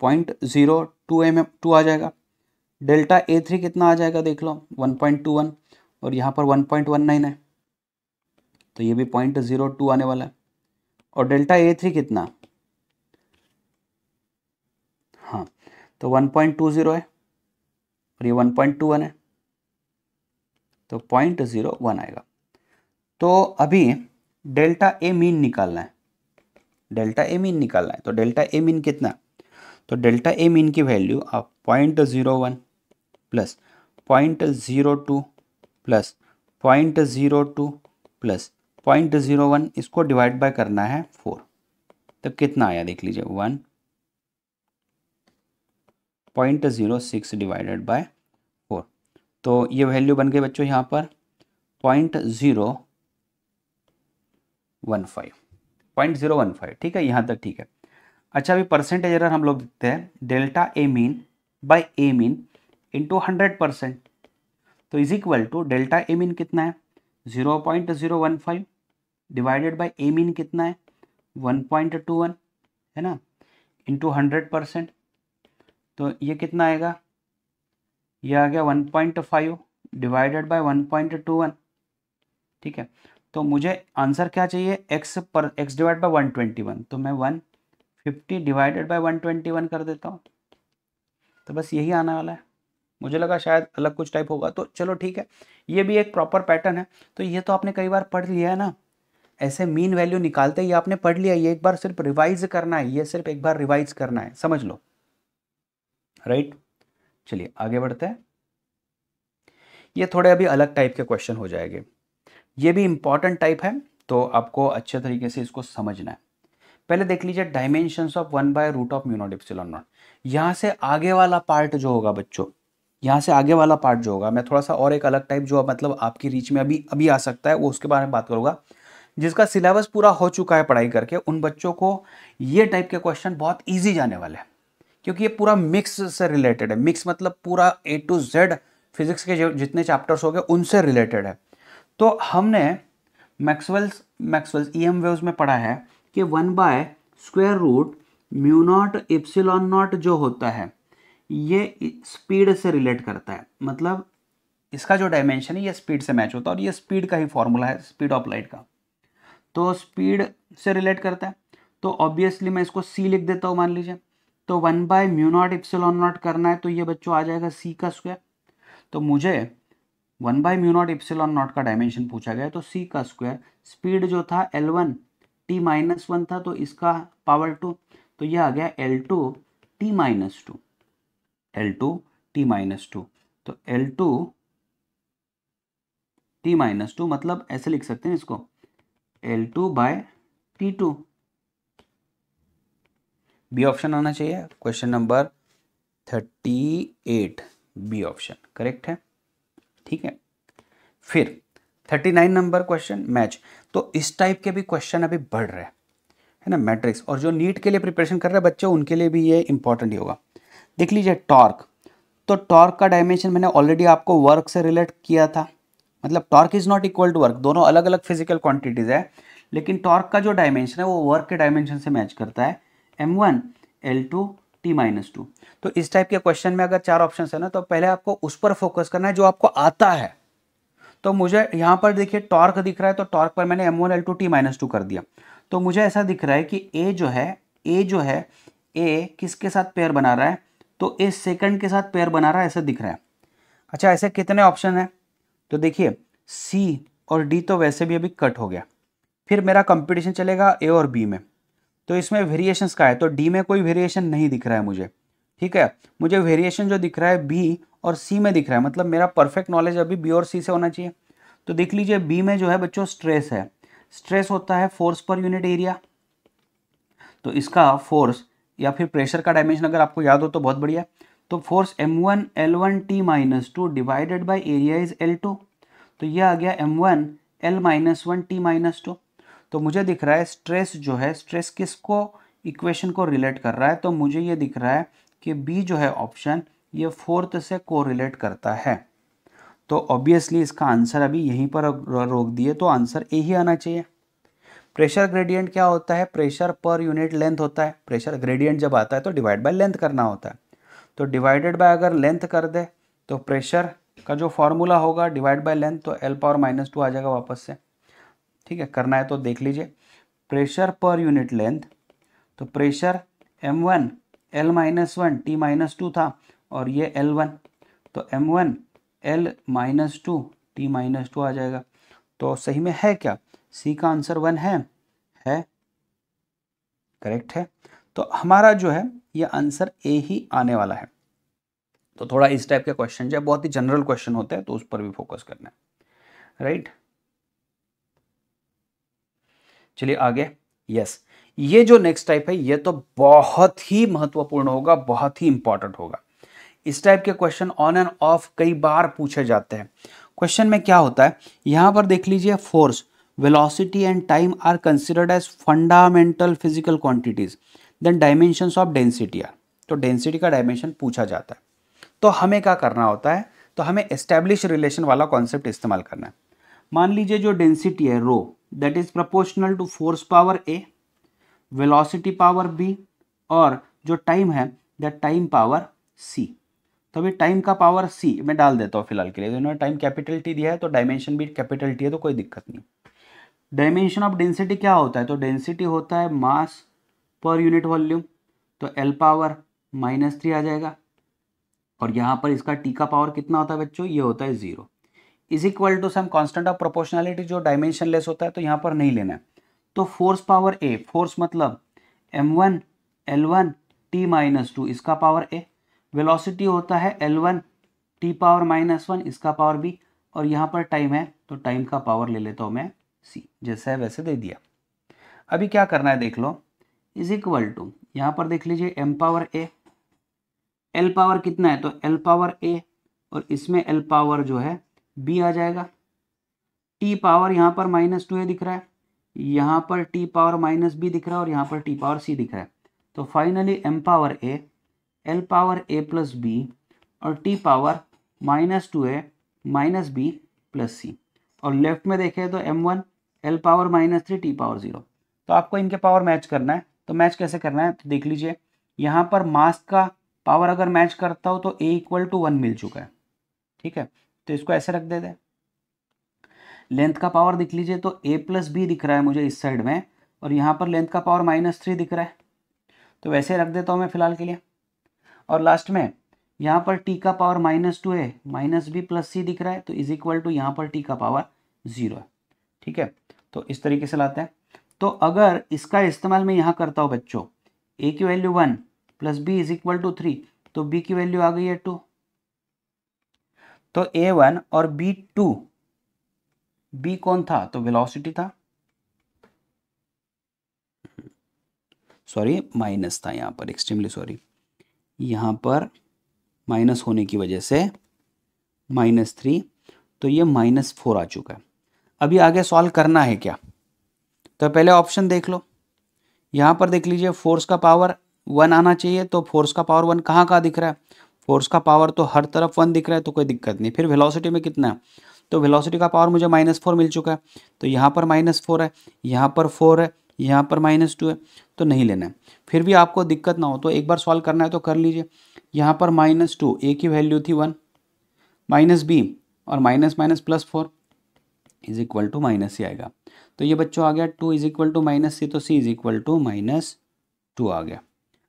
Speaker 1: 0.02 2 आ जाएगा। डेल्टा ए थ्री कितना आ जाएगा देख लो, 1.21, और यहाँ पर 1.19 है, तो ये भी 0.02 आने वाला है। और डेल्टा ए थ्री कितना, हाँ तो 1.20 है, और ये 1.21 है, तो 0.01 आएगा। तो अभी डेल्टा ए मीन निकालना है, डेल्टा ए मीन निकालना है। तो डेल्टा ए मीन कितना, तो डेल्टा ए मीन की वैल्यू आप 0.01 प्लस 0.02 प्लस 0.02 प्लस 0.01, इसको डिवाइड बाय करना है 4, तब कितना आया देख लीजिए, 1.06 डिवाइडेड बाय 4। तो ये वैल्यू बन गई बच्चों यहाँ पर 0.015, ठीक है, यहाँ तक ठीक है। अच्छा अभी परसेंटेज एरर हम लोग देखते हैं, delta A mean by A mean into 100%, तो is equal to delta A mean कितना है 0.015 डिवाइडेड बाय ए मीन कितना है 1.21 है ना, इंटू 100%, तो ये कितना आएगा, ये आ गया 1.5 डिवाइडेड बाय 1.21, ठीक है। तो मुझे आंसर क्या चाहिए, x डिवाइड बाय 121, तो मैं 150 डिवाइडेड बाय 121 कर देता हूँ, तो बस यही आने वाला है। मुझे लगा शायद अलग कुछ टाइप होगा, तो चलो ठीक है, ये भी एक प्रॉपर पैटर्न है। तो ये तो आपने कई बार पढ़ लिया है ना, ऐसे मीन वैल्यू निकालते ही आपने पढ़ लिया, ये एक बार सिर्फ रिवाइज करना है, ये सिर्फ एक बार रिवाइज करना है, समझ लो, राइट। चलिए आगे बढ़ते हैं, ये थोड़े अभी अलग टाइप के क्वेश्चन हो जाएंगे, ये भी इंपॉर्टेंट टाइप है, तो आपको अच्छे तरीके से इसको समझना है। पहले देख लीजिए डायमेंशंस ऑफ 1/रूट of mu not epsilon not. यहाँ से आगे वाला पार्ट जो होगा बच्चों, यहाँ से आगे वाला पार्ट जो होगा, मैं थोड़ा सा और एक अलग टाइप जो मतलब आपकी रीच में अभी अभी आ सकता है, वो उसके बारे में बात करूँगा। जिसका सिलेबस पूरा हो चुका है पढ़ाई करके, उन बच्चों को ये टाइप के क्वेश्चन बहुत ईजी जाने वाले हैं, क्योंकि ये पूरा मिक्स से रिलेटेड है। मिक्स मतलब पूरा A to Z फिजिक्स के जितने चैप्टर्स हो गए उनसे रिलेटेड है। तो हमने मैक्सवेल्स EM वेव्स में पढ़ा है कि 1/√μ नॉट एप्सिलॉन नॉट जो होता है ये स्पीड से रिलेट करता है, मतलब इसका जो डायमेंशन है ये स्पीड से मैच होता है, और ये स्पीड का ही फॉर्मूला है, स्पीड ऑफ लाइट का, तो स्पीड से रिलेट करता है। तो ऑब्वियसली मैं इसको c लिख देता हूँ, मान लीजिए, तो 1/μ नॉट एप्सिलॉन नॉट करना है, तो ये बच्चों आ जाएगा c का स्क्वायर। तो मुझे 1/μ नॉट एप्सिलॉन नॉट का डायमेंशन पूछा गया, तो c का स्क्वायर, स्पीड जो था L1 t-1 था, तो इसका पावर 2, तो ये आ गया L2 t-2, L2 t-2, तो L2 t-2 मतलब ऐसे लिख सकते हैं इसको, L2/T2। बी ऑप्शन आना चाहिए, question number 38 B option correct है, ठीक है। फिर 39 नंबर क्वेश्चन मैच। तो इस टाइप के भी क्वेश्चन अभी बढ़ रहे हैं, है ना, मैट्रिक्स, और जो नीट के लिए प्रिपरेशन कर रहे हैं बच्चे उनके लिए भी ये इंपॉर्टेंट ही होगा। देख लीजिए टॉर्क, तो टॉर्क का डायमेंशन मैंने ऑलरेडी आपको वर्क से रिलेट किया था, मतलब torque is not equal to work, दोनों अलग अलग फिजिकल क्वांटिटीज है, लेकिन टॉर्क का जो डायमेंशन है वो वर्क के डायमेंशन से मैच करता है, m1 L2 t-2। तो इस टाइप के क्वेश्चन में अगर 4 ऑप्शन है ना, तो पहले आपको उस पर फोकस करना है जो आपको आता है। तो मुझे यहाँ पर देखिए टॉर्क दिख रहा है, तो टॉर्क पर मैंने m1 L2 t-2 कर दिया, तो मुझे ऐसा दिख रहा है कि A जो है A किसके साथ पेयर बना रहा है, तो A सेकंड के साथ पेयर बना रहा है, ऐसा दिख रहा है। अच्छा ऐसे कितने ऑप्शन है, तो देखिए C और D तो वैसे भी अभी कट हो गया, फिर मेरा कंपटीशन चलेगा A और B में, तो इसमें वेरिएशंस का है, तो D में कोई वेरिएशन नहीं दिख रहा है मुझे, ठीक है। मुझे वेरिएशन जो दिख रहा है B और C में दिख रहा है, मतलब मेरा परफेक्ट नॉलेज अभी B और C से होना चाहिए। तो देख लीजिए B में जो है बच्चों स्ट्रेस है, स्ट्रेस होता है फोर्स पर यूनिट एरिया, तो इसका फोर्स या फिर प्रेशर का डायमेंशन अगर आपको याद हो तो बहुत बढ़िया, तो force m1 L1 t-2 divided by area is L2, तो ये आ गया m1 L-1 t-2। तो मुझे दिख रहा है स्ट्रेस जो है, स्ट्रेस किसको इक्वेशन को रिलेट कर रहा है, तो मुझे ये दिख रहा है कि बी जो है ऑप्शन ये फोर्थ से कोरिलेट करता है। तो ऑब्वियसली इसका आंसर अभी यहीं पर रोक दिए तो आंसर ए ही आना चाहिए। प्रेशर ग्रेडियंट क्या होता है? प्रेशर पर यूनिट लेंथ होता है। प्रेशर ग्रेडियंट जब आता है तो डिवाइड बाय लेंथ करना होता है। तो डिवाइडेड बाय अगर लेंथ कर दे तो प्रेशर का जो फॉर्मूला होगा डिवाइड बाय लेंथ, तो L⁻⁻² आ जाएगा वापस से। ठीक है, करना है तो देख लीजिए। प्रेशर पर यूनिट लेंथ, तो प्रेशर M1 L-1 T-2 था और ये L1, तो M1 L-2 T-2 आ जाएगा। तो सही में है क्या? सी का आंसर 1 है करेक्ट है। तो हमारा जो है ये आंसर ए ही आने वाला है। तो थोड़ा इस टाइप के क्वेश्चन जो है बहुत ही जनरल क्वेश्चन होते हैं तो उस पर भी फोकस करना है, राइट। चलिए आगे। यस, ये जो नेक्स्ट टाइप है ये तो बहुत ही महत्वपूर्ण होगा, बहुत ही इंपॉर्टेंट होगा। इस टाइप के क्वेश्चन ऑन एंड ऑफ कई बार पूछे जाते हैं। क्वेश्चन में क्या होता है, यहां पर देख लीजिए, force, velocity and time are considered as fundamental physical quantities, then dimensions of density are. तो डेंसिटी का डायमेंशन पूछा जाता है। तो हमें क्या करना होता है, तो हमें एस्टैब्लिश रिलेशन वाला कॉन्सेप्ट इस्तेमाल करना है। मान लीजिए जो डेंसिटी है rho, that is proportional to force power a, velocity power b, और जो टाइम है दैट टाइम पावर सी। तो अभी टाइम का पावर सी मैं डाल देता हूँ फिलहाल के लिए। इन्होंने टाइम कैपिटल टी दिया है तो डायमेंशन भी कैपिटल टी है, तो कोई दिक्कत नहीं। डायमेंशन ऑफ डेंसिटी क्या होता है, तो डेंसिटी होता है मास पर यूनिट वॉल्यूम, तो L⁻³ आ जाएगा। और यहाँ पर इसका टी का पावर कितना होता है बच्चों, ये होता है 0। Is equal to some constant of proportionality जो डायमेंशन लेस होता है, तो यहाँ पर नहीं लेना है। तो फोर्स पावर ए, फोर्स मतलब M1 L1 T-2 इसका पावर ए, वेलोसिटी होता है L1 T⁻⁻1 इसका पावर बी, और यहाँ पर टाइम है तो टाइम का पावर ले लेता हूँ मैं सी, जैसा है वैसे दे दिया। अभी क्या करना है देख लो, इज इक्वल टू यहाँ पर देख लीजिए m पावर ए, l पावर कितना है, तो l पावर ए, और इसमें l पावर जो है b आ जाएगा। t पावर यहाँ पर -2a दिख रहा है, यहाँ पर t पावर -b दिख रहा है, और यहाँ पर t पावर c दिख रहा है। तो finally m power a, l power a plus b, और t power -2a -b plus c। और लेफ्ट में देखें तो m1 l power -3 t power 0। तो आपको इनके पावर मैच करना है। तो मैच कैसे करना है, तो देख लीजिए, यहाँ पर मास का पावर अगर मैच करता हो तो a = 1 मिल चुका है। ठीक है, तो इसको ऐसे रख दे दे। लेंथ का पावर दिख लीजिए, तो a प्लस बी दिख रहा है मुझे इस साइड में, और यहाँ पर लेंथ का पावर -3 दिख रहा है, तो वैसे रख देता हूँ मैं फिलहाल के लिए। और लास्ट में यहाँ पर t का power -2a -b plus c दिख रहा है, तो इज इक्वल टू यहाँ पर t का पावर 0 है। ठीक है, तो इस तरीके से लाते हैं। तो अगर इसका इस्तेमाल मैं यहाँ करता हूँ बच्चों, a की value 1 plus b is equal to 3, तो b की वैल्यू आ गई है 2। तो a1 और b2, b कौन था, तो वेलोसिटी था, सॉरी माइनस था यहाँ पर, एक्सट्रीमली सॉरी, यहाँ पर माइनस होने की वजह से -3, तो ये -4 आ चुका है। अभी आगे सॉल्व करना है क्या, तो पहले ऑप्शन देख लो। यहाँ पर देख लीजिए, फोर्स का पावर 1 आना चाहिए, तो फोर्स का पावर 1 कहाँ कहाँ दिख रहा है, फोर्स का पावर तो हर तरफ 1 दिख रहा है, तो कोई दिक्कत नहीं। फिर वेलोसिटी में कितना है, तो वेलोसिटी का पावर मुझे -4 मिल चुका है, तो यहाँ पर -4 है, यहाँ पर 4 है, यहाँ पर -2 है, तो नहीं लेना है। फिर भी आपको दिक्कत ना हो तो एक बार सॉल्व करना है तो कर लीजिए। यहाँ पर -2, ए की वैल्यू थी 1, माइनस बी और minus minus +4 is equal to -c आएगा। तो ये बच्चों आ गया 2 इज इक्वल टू -c, तो c इज इक्वल टू -2 आ गया,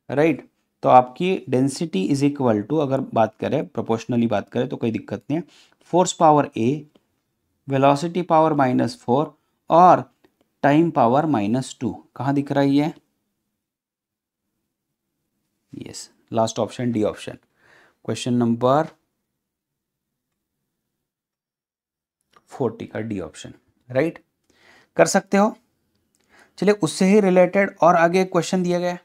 Speaker 1: राइट। तो आपकी डेंसिटी इज इक्वल टू, अगर बात करें प्रोपोर्शनली बात करें तो कोई दिक्कत नहीं है, force power a, velocity power -4 और टाइम पावर -2। कहाँ दिख रहा है ये, yes, last option D option, question number 40 का डी ऑप्शन, राइट। कर सकते हो। चलिए उससे ही रिलेटेड और आगे क्वेश्चन दिया गया है,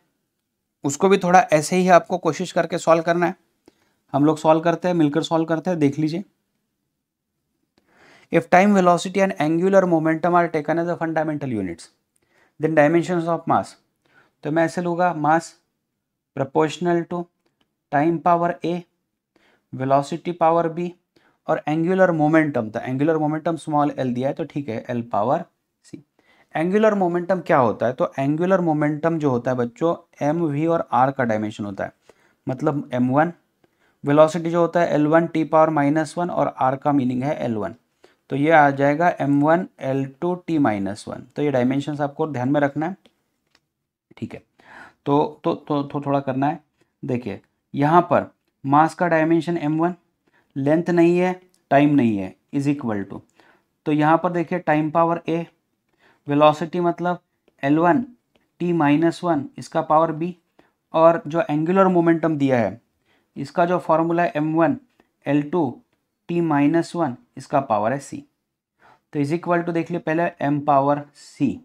Speaker 1: उसको भी थोड़ा ऐसे ही आपको कोशिश करके सॉल्व करना है। हम लोग सॉल्व करते हैं, मिलकर सॉल्व करते हैं, देख लीजिए। If time, velocity and angular momentum are taken as a fundamental units, then dimensions of mass, तो मैं ऐसे लूँगा mass proportional to time power a velocity power b, और एंगुलर मोमेंटम था, एंगुलर मोमेंटम स्मॉल l दिया है तो ठीक है l power c। Angular momentum क्या होता है, तो एंगुलर मोमेंटम जो होता है बच्चों एम वी और आर का डायमेंशन होता है, मतलब m1, वेलोसिटी जो होता है l1 t पावर -1 और r का मीनिंग है l1, तो ये आ जाएगा m1 l2 t -1। तो ये डायमेंशंस आपको ध्यान में रखना है, ठीक है। तो थोड़ा करना है। देखिए यहाँ पर मास का डायमेंशन m1, लेंथ नहीं है, टाइम नहीं है, इज इक्वल टू, तो यहाँ पर देखिए टाइम पावर a, वेलोसिटी मतलब l1 t -1 इसका पावर b, और जो एंगुलर मोमेंटम दिया है इसका जो फॉर्मूला है m1 l2 t -1 इसका पावर है c। तो इज इक्वल टू देख लीजिए पहले m पावर c,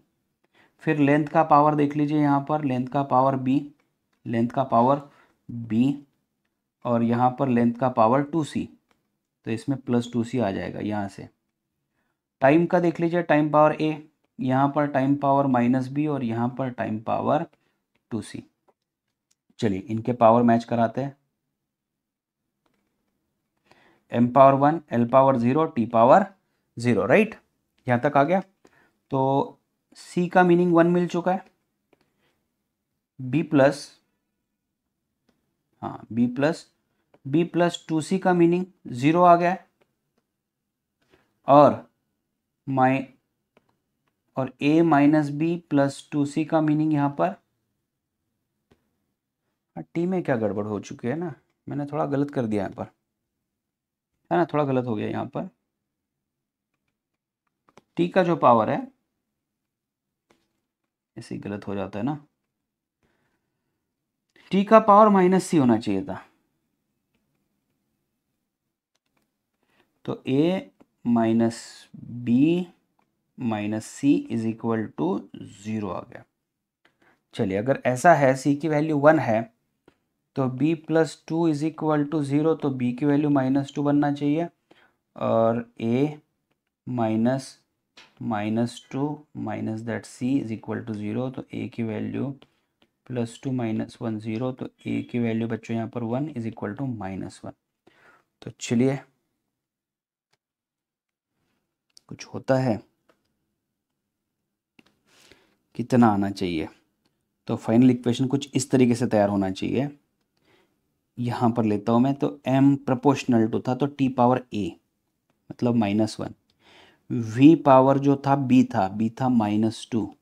Speaker 1: फिर लेंथ का पावर देख लीजिए यहाँ पर, लेंथ का पावर b, लेंथ का पावर b, और यहाँ पर लेंथ का पावर 2c, तो इसमें +2c आ जाएगा यहाँ से। टाइम का देख लीजिए टाइम पावर a, यहाँ पर टाइम पावर -b और यहाँ पर टाइम पावर 2c। चलिए इनके पावर मैच कराते हैं, m power 1 l power 0 t power 0, right, यहाँ तक आ गया। तो c का मीनिंग 1 मिल चुका है, b प्लस, हाँ b प्लस 2c का मीनिंग 0 आ गया है, और a minus b plus 2c का मीनिंग यहाँ पर, टी में क्या गड़बड़ हो चुकी है ना, मैंने थोड़ा गलत कर दिया यहाँ पर, है ना, थोड़ा गलत हो गया यहाँ पर। टी का जो पावर है ऐसे ही गलत हो जाता है ना, टी का पावर -c होना चाहिए था, तो a minus B minus C is equal to 0 आ गया। चलिए अगर ऐसा है, c की वैल्यू 1 है तो b plus 2 is equal to 0, तो b की वैल्यू -2 बनना चाहिए, और a -2 minus that c is equal to 0, तो a की वैल्यू +2 -1 0, तो a की वैल्यू बच्चों यहाँ पर 1 इज इक्वल टू -1। तो चलिए कुछ होता है, कितना आना चाहिए, तो फाइनल इक्वेशन कुछ इस तरीके से तैयार होना चाहिए। यहाँ पर लेता हूँ मैं, तो m प्रोपोर्शनल टू था तो t पावर a मतलब -1, v पावर जो था b था -2,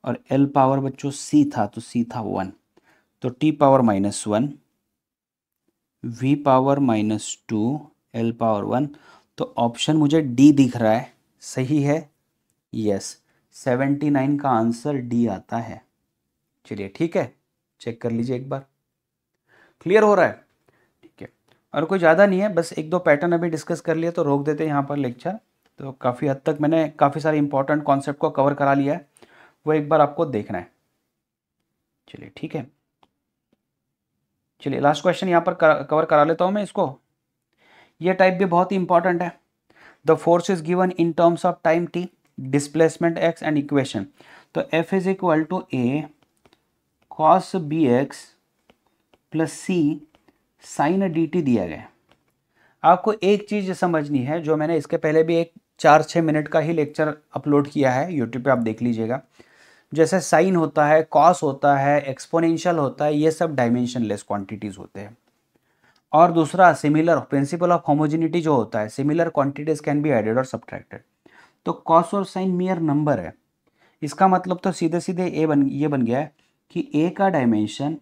Speaker 1: और l पावर बच्चों c था तो c था 1, तो t power -1, v power -2, l power 1, तो ऑप्शन मुझे d दिख रहा है, सही है, यस, 79 का आंसर d आता है। चलिए ठीक है, चेक कर लीजिए एक बार, क्लियर हो रहा है, ठीक है। और कोई ज़्यादा नहीं है, बस एक दो पैटर्न अभी डिस्कस कर लिए तो रोक देते हैं यहाँ पर लेक्चर। तो काफ़ी हद तक मैंने काफ़ी सारे इंपॉर्टेंट कॉन्सेप्ट को कवर करा लिया है, वो एक बार आपको देखना है। चलिए ठीक है, चलिए लास्ट क्वेश्चन यहाँ पर कवर करा लेता हूँ मैं इसको। ये टाइप भी बहुत ही इंपॉर्टेंट है। The force is given in terms of time t, displacement x and equation. तो F is equal to a cos bx plus C sine dt दिया गया है। आपको एक चीज़ समझनी है, जो मैंने इसके पहले भी एक 4-6 मिनट का ही लेक्चर अपलोड किया है यूट्यूब पे, आप देख लीजिएगा। जैसे साइन होता है, कॉस होता है, एक्सपोनेंशियल होता है, ये सब डायमेंशनलेस क्वांटिटीज़ होते हैं। और दूसरा सिमिलर, प्रिंसिपल ऑफ होमोजेनिटी जो होता है, similar quantities can be added और सब्ट्रैक्टेड। तो कॉस और साइन मियर नंबर है, इसका मतलब तो सीधे सीधे ये बन गया है कि ए का डायमेंशन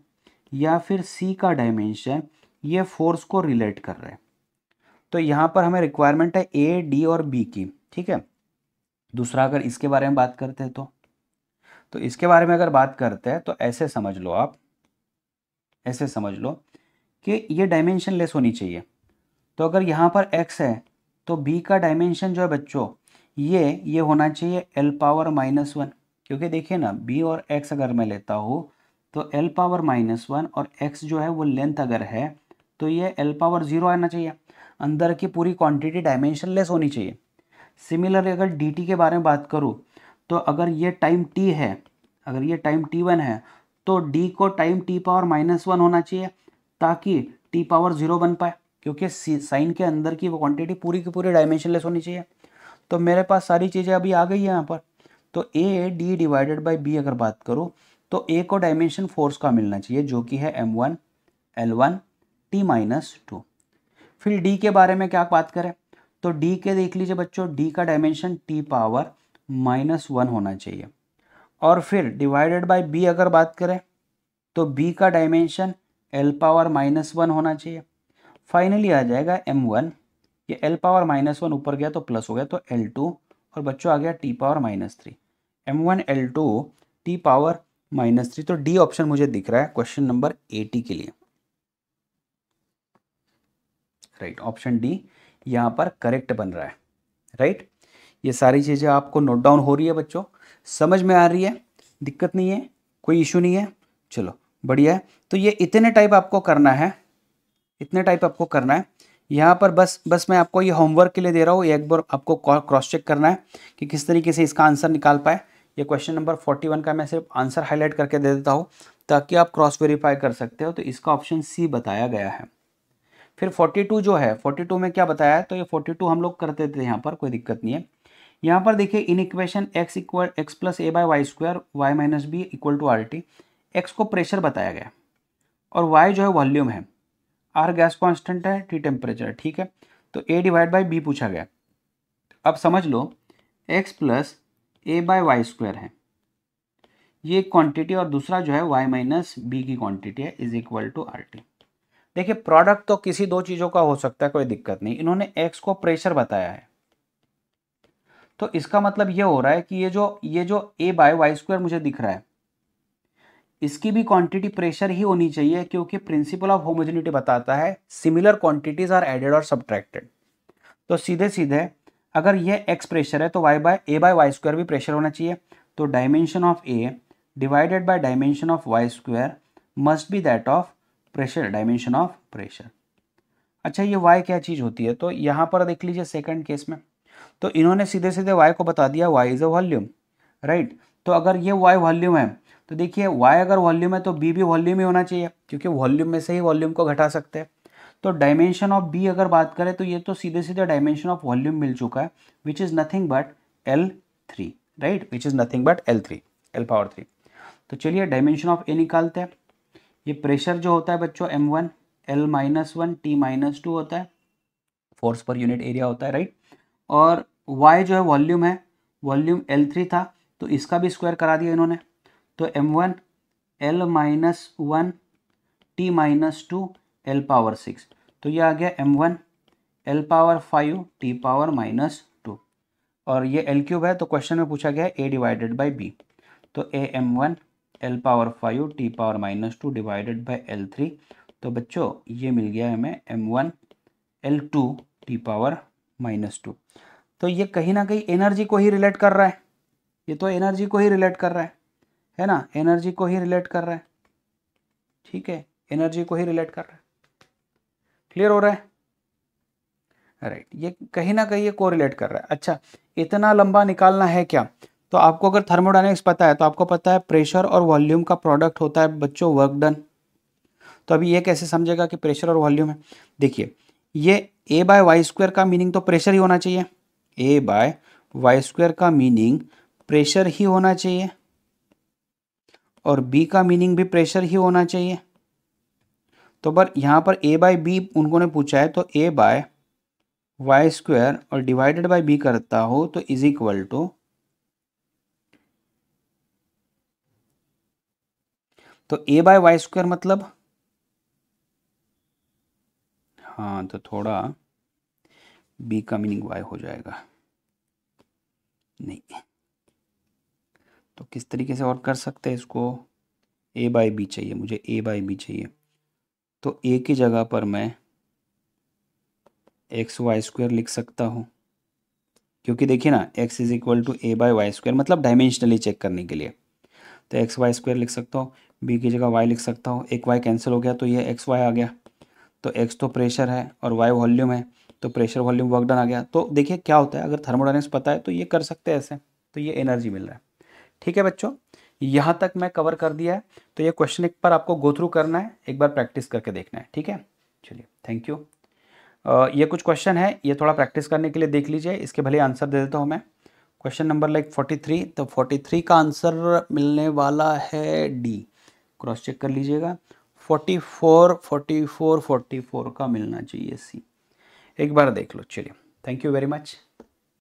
Speaker 1: या फिर सी का डायमेंशन ये फोर्स को रिलेट कर रहे हैं। तो यहाँ पर हमें रिक्वायरमेंट है ए, डी और बी की, ठीक है। दूसरा अगर इसके बारे में बात करते हैं तो इसके बारे में अगर बात करते हैं तो ऐसे समझ लो आप, ऐसे समझ लो कि ये डायमेंशन लेस होनी चाहिए। तो अगर यहाँ पर x है तो b का डायमेंशन जो है बच्चों ये होना चाहिए l पावर -1, क्योंकि देखिए ना b और x अगर मैं लेता हूँ तो l पावर -1 और x जो है वो लेंथ अगर है तो ये l पावर 0 आना चाहिए। अंदर की पूरी क्वांटिटी डायमेंशन लेस होनी चाहिए। सिमिलर अगर dt के बारे में बात करूँ तो अगर ये टाइम t है, अगर ये टाइम t1 है तो d को टाइम t पावर -1 होना चाहिए ताकि t पावर 0 बन पाए। क्योंकि साइन के अंदर की वो क्वांटिटी पूरी की पूरी डायमेंशनलेस होनी चाहिए। तो मेरे पास सारी चीज़ें अभी आ गई है यहाँ पर। तो A D divided by B अगर बात करूँ तो ए को डायमेंशन फोर्स का मिलना चाहिए जो कि है m1 L1 T-2। फिर डी के बारे में क्या बात करें तो डी के देख लीजिए बच्चों, डी का डायमेंशन T⁻⁻1 होना चाहिए। और फिर डिवाइडेड बाय बी अगर बात करें तो बी का डायमेंशन L⁻−1 होना चाहिए। फाइनली आ जाएगा m1, ये L⁻−1 ऊपर गया तो प्लस हो गया तो L2 और बच्चों आ गया T⁻−3, m1 L2 T⁻−3। तो डी ऑप्शन मुझे दिख रहा है क्वेश्चन नंबर 80 के लिए। राइट, ऑप्शन डी यहाँ पर करेक्ट बन रहा है। राइट, ये सारी चीज़ें आपको नोट डाउन हो रही है बच्चों, समझ में आ रही है, दिक्कत नहीं है, कोई इशू नहीं है, चलो बढ़िया है। तो ये इतने टाइप आपको करना है, इतने टाइप आपको करना है यहाँ पर। बस मैं आपको ये होमवर्क के लिए दे रहा हूँ, एक बार आपको क्रॉस चेक करना है कि किस तरीके से इसका आंसर निकाल पाए। ये क्वेश्चन नंबर 41 का मैं सिर्फ आंसर हाईलाइट करके दे देता हूँ ताकि आप क्रॉस वेरीफाई कर सकते हो। तो इसका ऑप्शन सी बताया गया है। फिर 42 जो है, 42 में क्या बताया है, तो ये 42 हम लोग करते थे यहाँ पर, कोई दिक्कत नहीं है। यहाँ पर देखिए in equation x plus A by Y square Y minus B equal to R T, x को प्रेशर बताया गया और y जो है वॉल्यूम है, r गैस कांस्टेंट है, t टेम्परेचर है, ठीक है। तो a डिवाइड बाई b पूछा गया। अब समझ लो x plus A by Y square है, ये एक क्वांटिटी, और दूसरा जो है y माइनस बी की क्वांटिटी है is equal to R T. देखिए प्रोडक्ट तो किसी दो चीज़ों का हो सकता है, कोई दिक्कत नहीं। इन्होंने x को प्रेशर बताया है तो इसका मतलब ये हो रहा है कि ये जो a बाय वाई स्क्वायर मुझे दिख रहा है इसकी भी क्वांटिटी प्रेशर ही होनी चाहिए, क्योंकि प्रिंसिपल ऑफ होमोजेनिटी बताता है सिमिलर क्वांटिटीज आर एडेड और सब्ट्रैक्टेड। तो सीधे सीधे अगर ये x प्रेशर है तो a बाय वाई स्क्वायर भी प्रेशर होना चाहिए। तो dimension of a divided by dimension of Y square must be that of pressure, dimension of pressure. अच्छा ये y क्या चीज़ होती है, तो यहाँ पर देख लीजिए सेकंड केस में तो इन्होंने सीधे सीधे y को बता दिया y is a volume. Right, तो अगर ये y वॉल्यूम है तो देखिए y अगर वॉल्यूम है तो b भी वॉल्यूम ही होना चाहिए, क्योंकि वॉल्यूम में से ही वॉल्यूम को घटा सकते हैं। तो डायमेंशन ऑफ b अगर बात करें तो ये तो सीधे सीधे डायमेंशन ऑफ वॉल्यूम मिल चुका है which is nothing but L3। Right, which is nothing but L3, L⁻3। तो चलिए डायमेंशन ऑफ a निकालते हैं। ये प्रेशर जो होता है बच्चों m1 L-1 T-2 होता है, फोर्स पर यूनिट एरिया होता है। राइट, और y जो है वॉल्यूम है, वॉल्यूम L3 था तो इसका भी स्क्वायर करा दिया इन्होंने। तो m1 L-1 T-2 L⁻6, तो ये आ गया m1 L⁻5 T⁻−2, और ये L³ है तो क्वेश्चन में पूछा गया है a डिवाइडेड बाई b। तो a m1 L⁻5 T⁻−2 divided by L3, तो बच्चों ये मिल गया हमें m1 L2 T⁻−2। तो ये कहीं ना कहीं एनर्जी को ही रिलेट कर रहा है, ये तो एनर्जी को ही रिलेट कर रहा है ना, एनर्जी को ही रिलेट कर रहा है। ठीक है, एनर्जी को ही रिलेट कर रहा है। क्लियर हो रहा है? राइट, ये कहीं ना कहीं ये को रिलेट कर रहा है। अच्छा, इतना लंबा निकालना है क्या, तो आपको अगर थर्मोडायनेमिक्स पता है तो आपको पता है प्रेशर और वॉल्यूम का प्रोडक्ट होता है बच्चों वर्क डन। तो अभी ये कैसे समझेगा कि प्रेशर और वॉल्यूम है, देखिए ये a बाय वाई स्क्वायर का मीनिंग तो प्रेशर ही होना चाहिए, a बाय वाई स्क्वायर का मीनिंग प्रेशर ही होना चाहिए, और b का मीनिंग भी प्रेशर ही होना चाहिए। तो पर यहाँ पर a बाय बी उनको ने पूछा है, तो a बाय वाई स्क्वायर और डिवाइडेड बाय b करता हो तो इज इक्वल टू, तो a बाय वाई स्क्वायर मतलब, हाँ तो थोड़ा b का मीनिंग y हो जाएगा, नहीं तो किस तरीके से और कर सकते हैं इसको, a बाई बी चाहिए मुझे, a बाई बी चाहिए। तो a की जगह पर मैं एक्स वाई स्क्वायर लिख सकता हूँ, क्योंकि देखिए ना x is equal to a by Y square मतलब डायमेंशनली चेक करने के लिए। तो एक्स वाई स्क्वायर लिख सकता हूँ, b की जगह y लिख सकता हूँ, एक y कैंसिल हो गया तो ये एक्स वाई आ गया। तो x तो प्रेशर है और y वॉल्यूम है, तो प्रेशर वॉल्यूम वर्क डन आ गया। तो देखिए क्या होता है, अगर थर्मोडायनेमिक्स पता है तो ये कर सकते हैं ऐसे, तो ये एनर्जी मिल रहा है। ठीक है बच्चों, यहाँ तक मैं कवर कर दिया है। तो ये क्वेश्चन एक बार आपको गो थ्रू करना है, एक बार प्रैक्टिस करके देखना है। ठीक है, चलिए थैंक यू। ये कुछ क्वेश्चन है, ये थोड़ा प्रैक्टिस करने के लिए देख लीजिए, इसके भले आंसर दे देता हूँ मैं। क्वेश्चन नंबर लाइक 43, तो 43 का आंसर मिलने वाला है डी, क्रॉस चेक कर लीजिएगा। 44 44 44 का मिलना चाहिए सी, एक बार देख लो। चलिए, थैंक यू वेरी मच।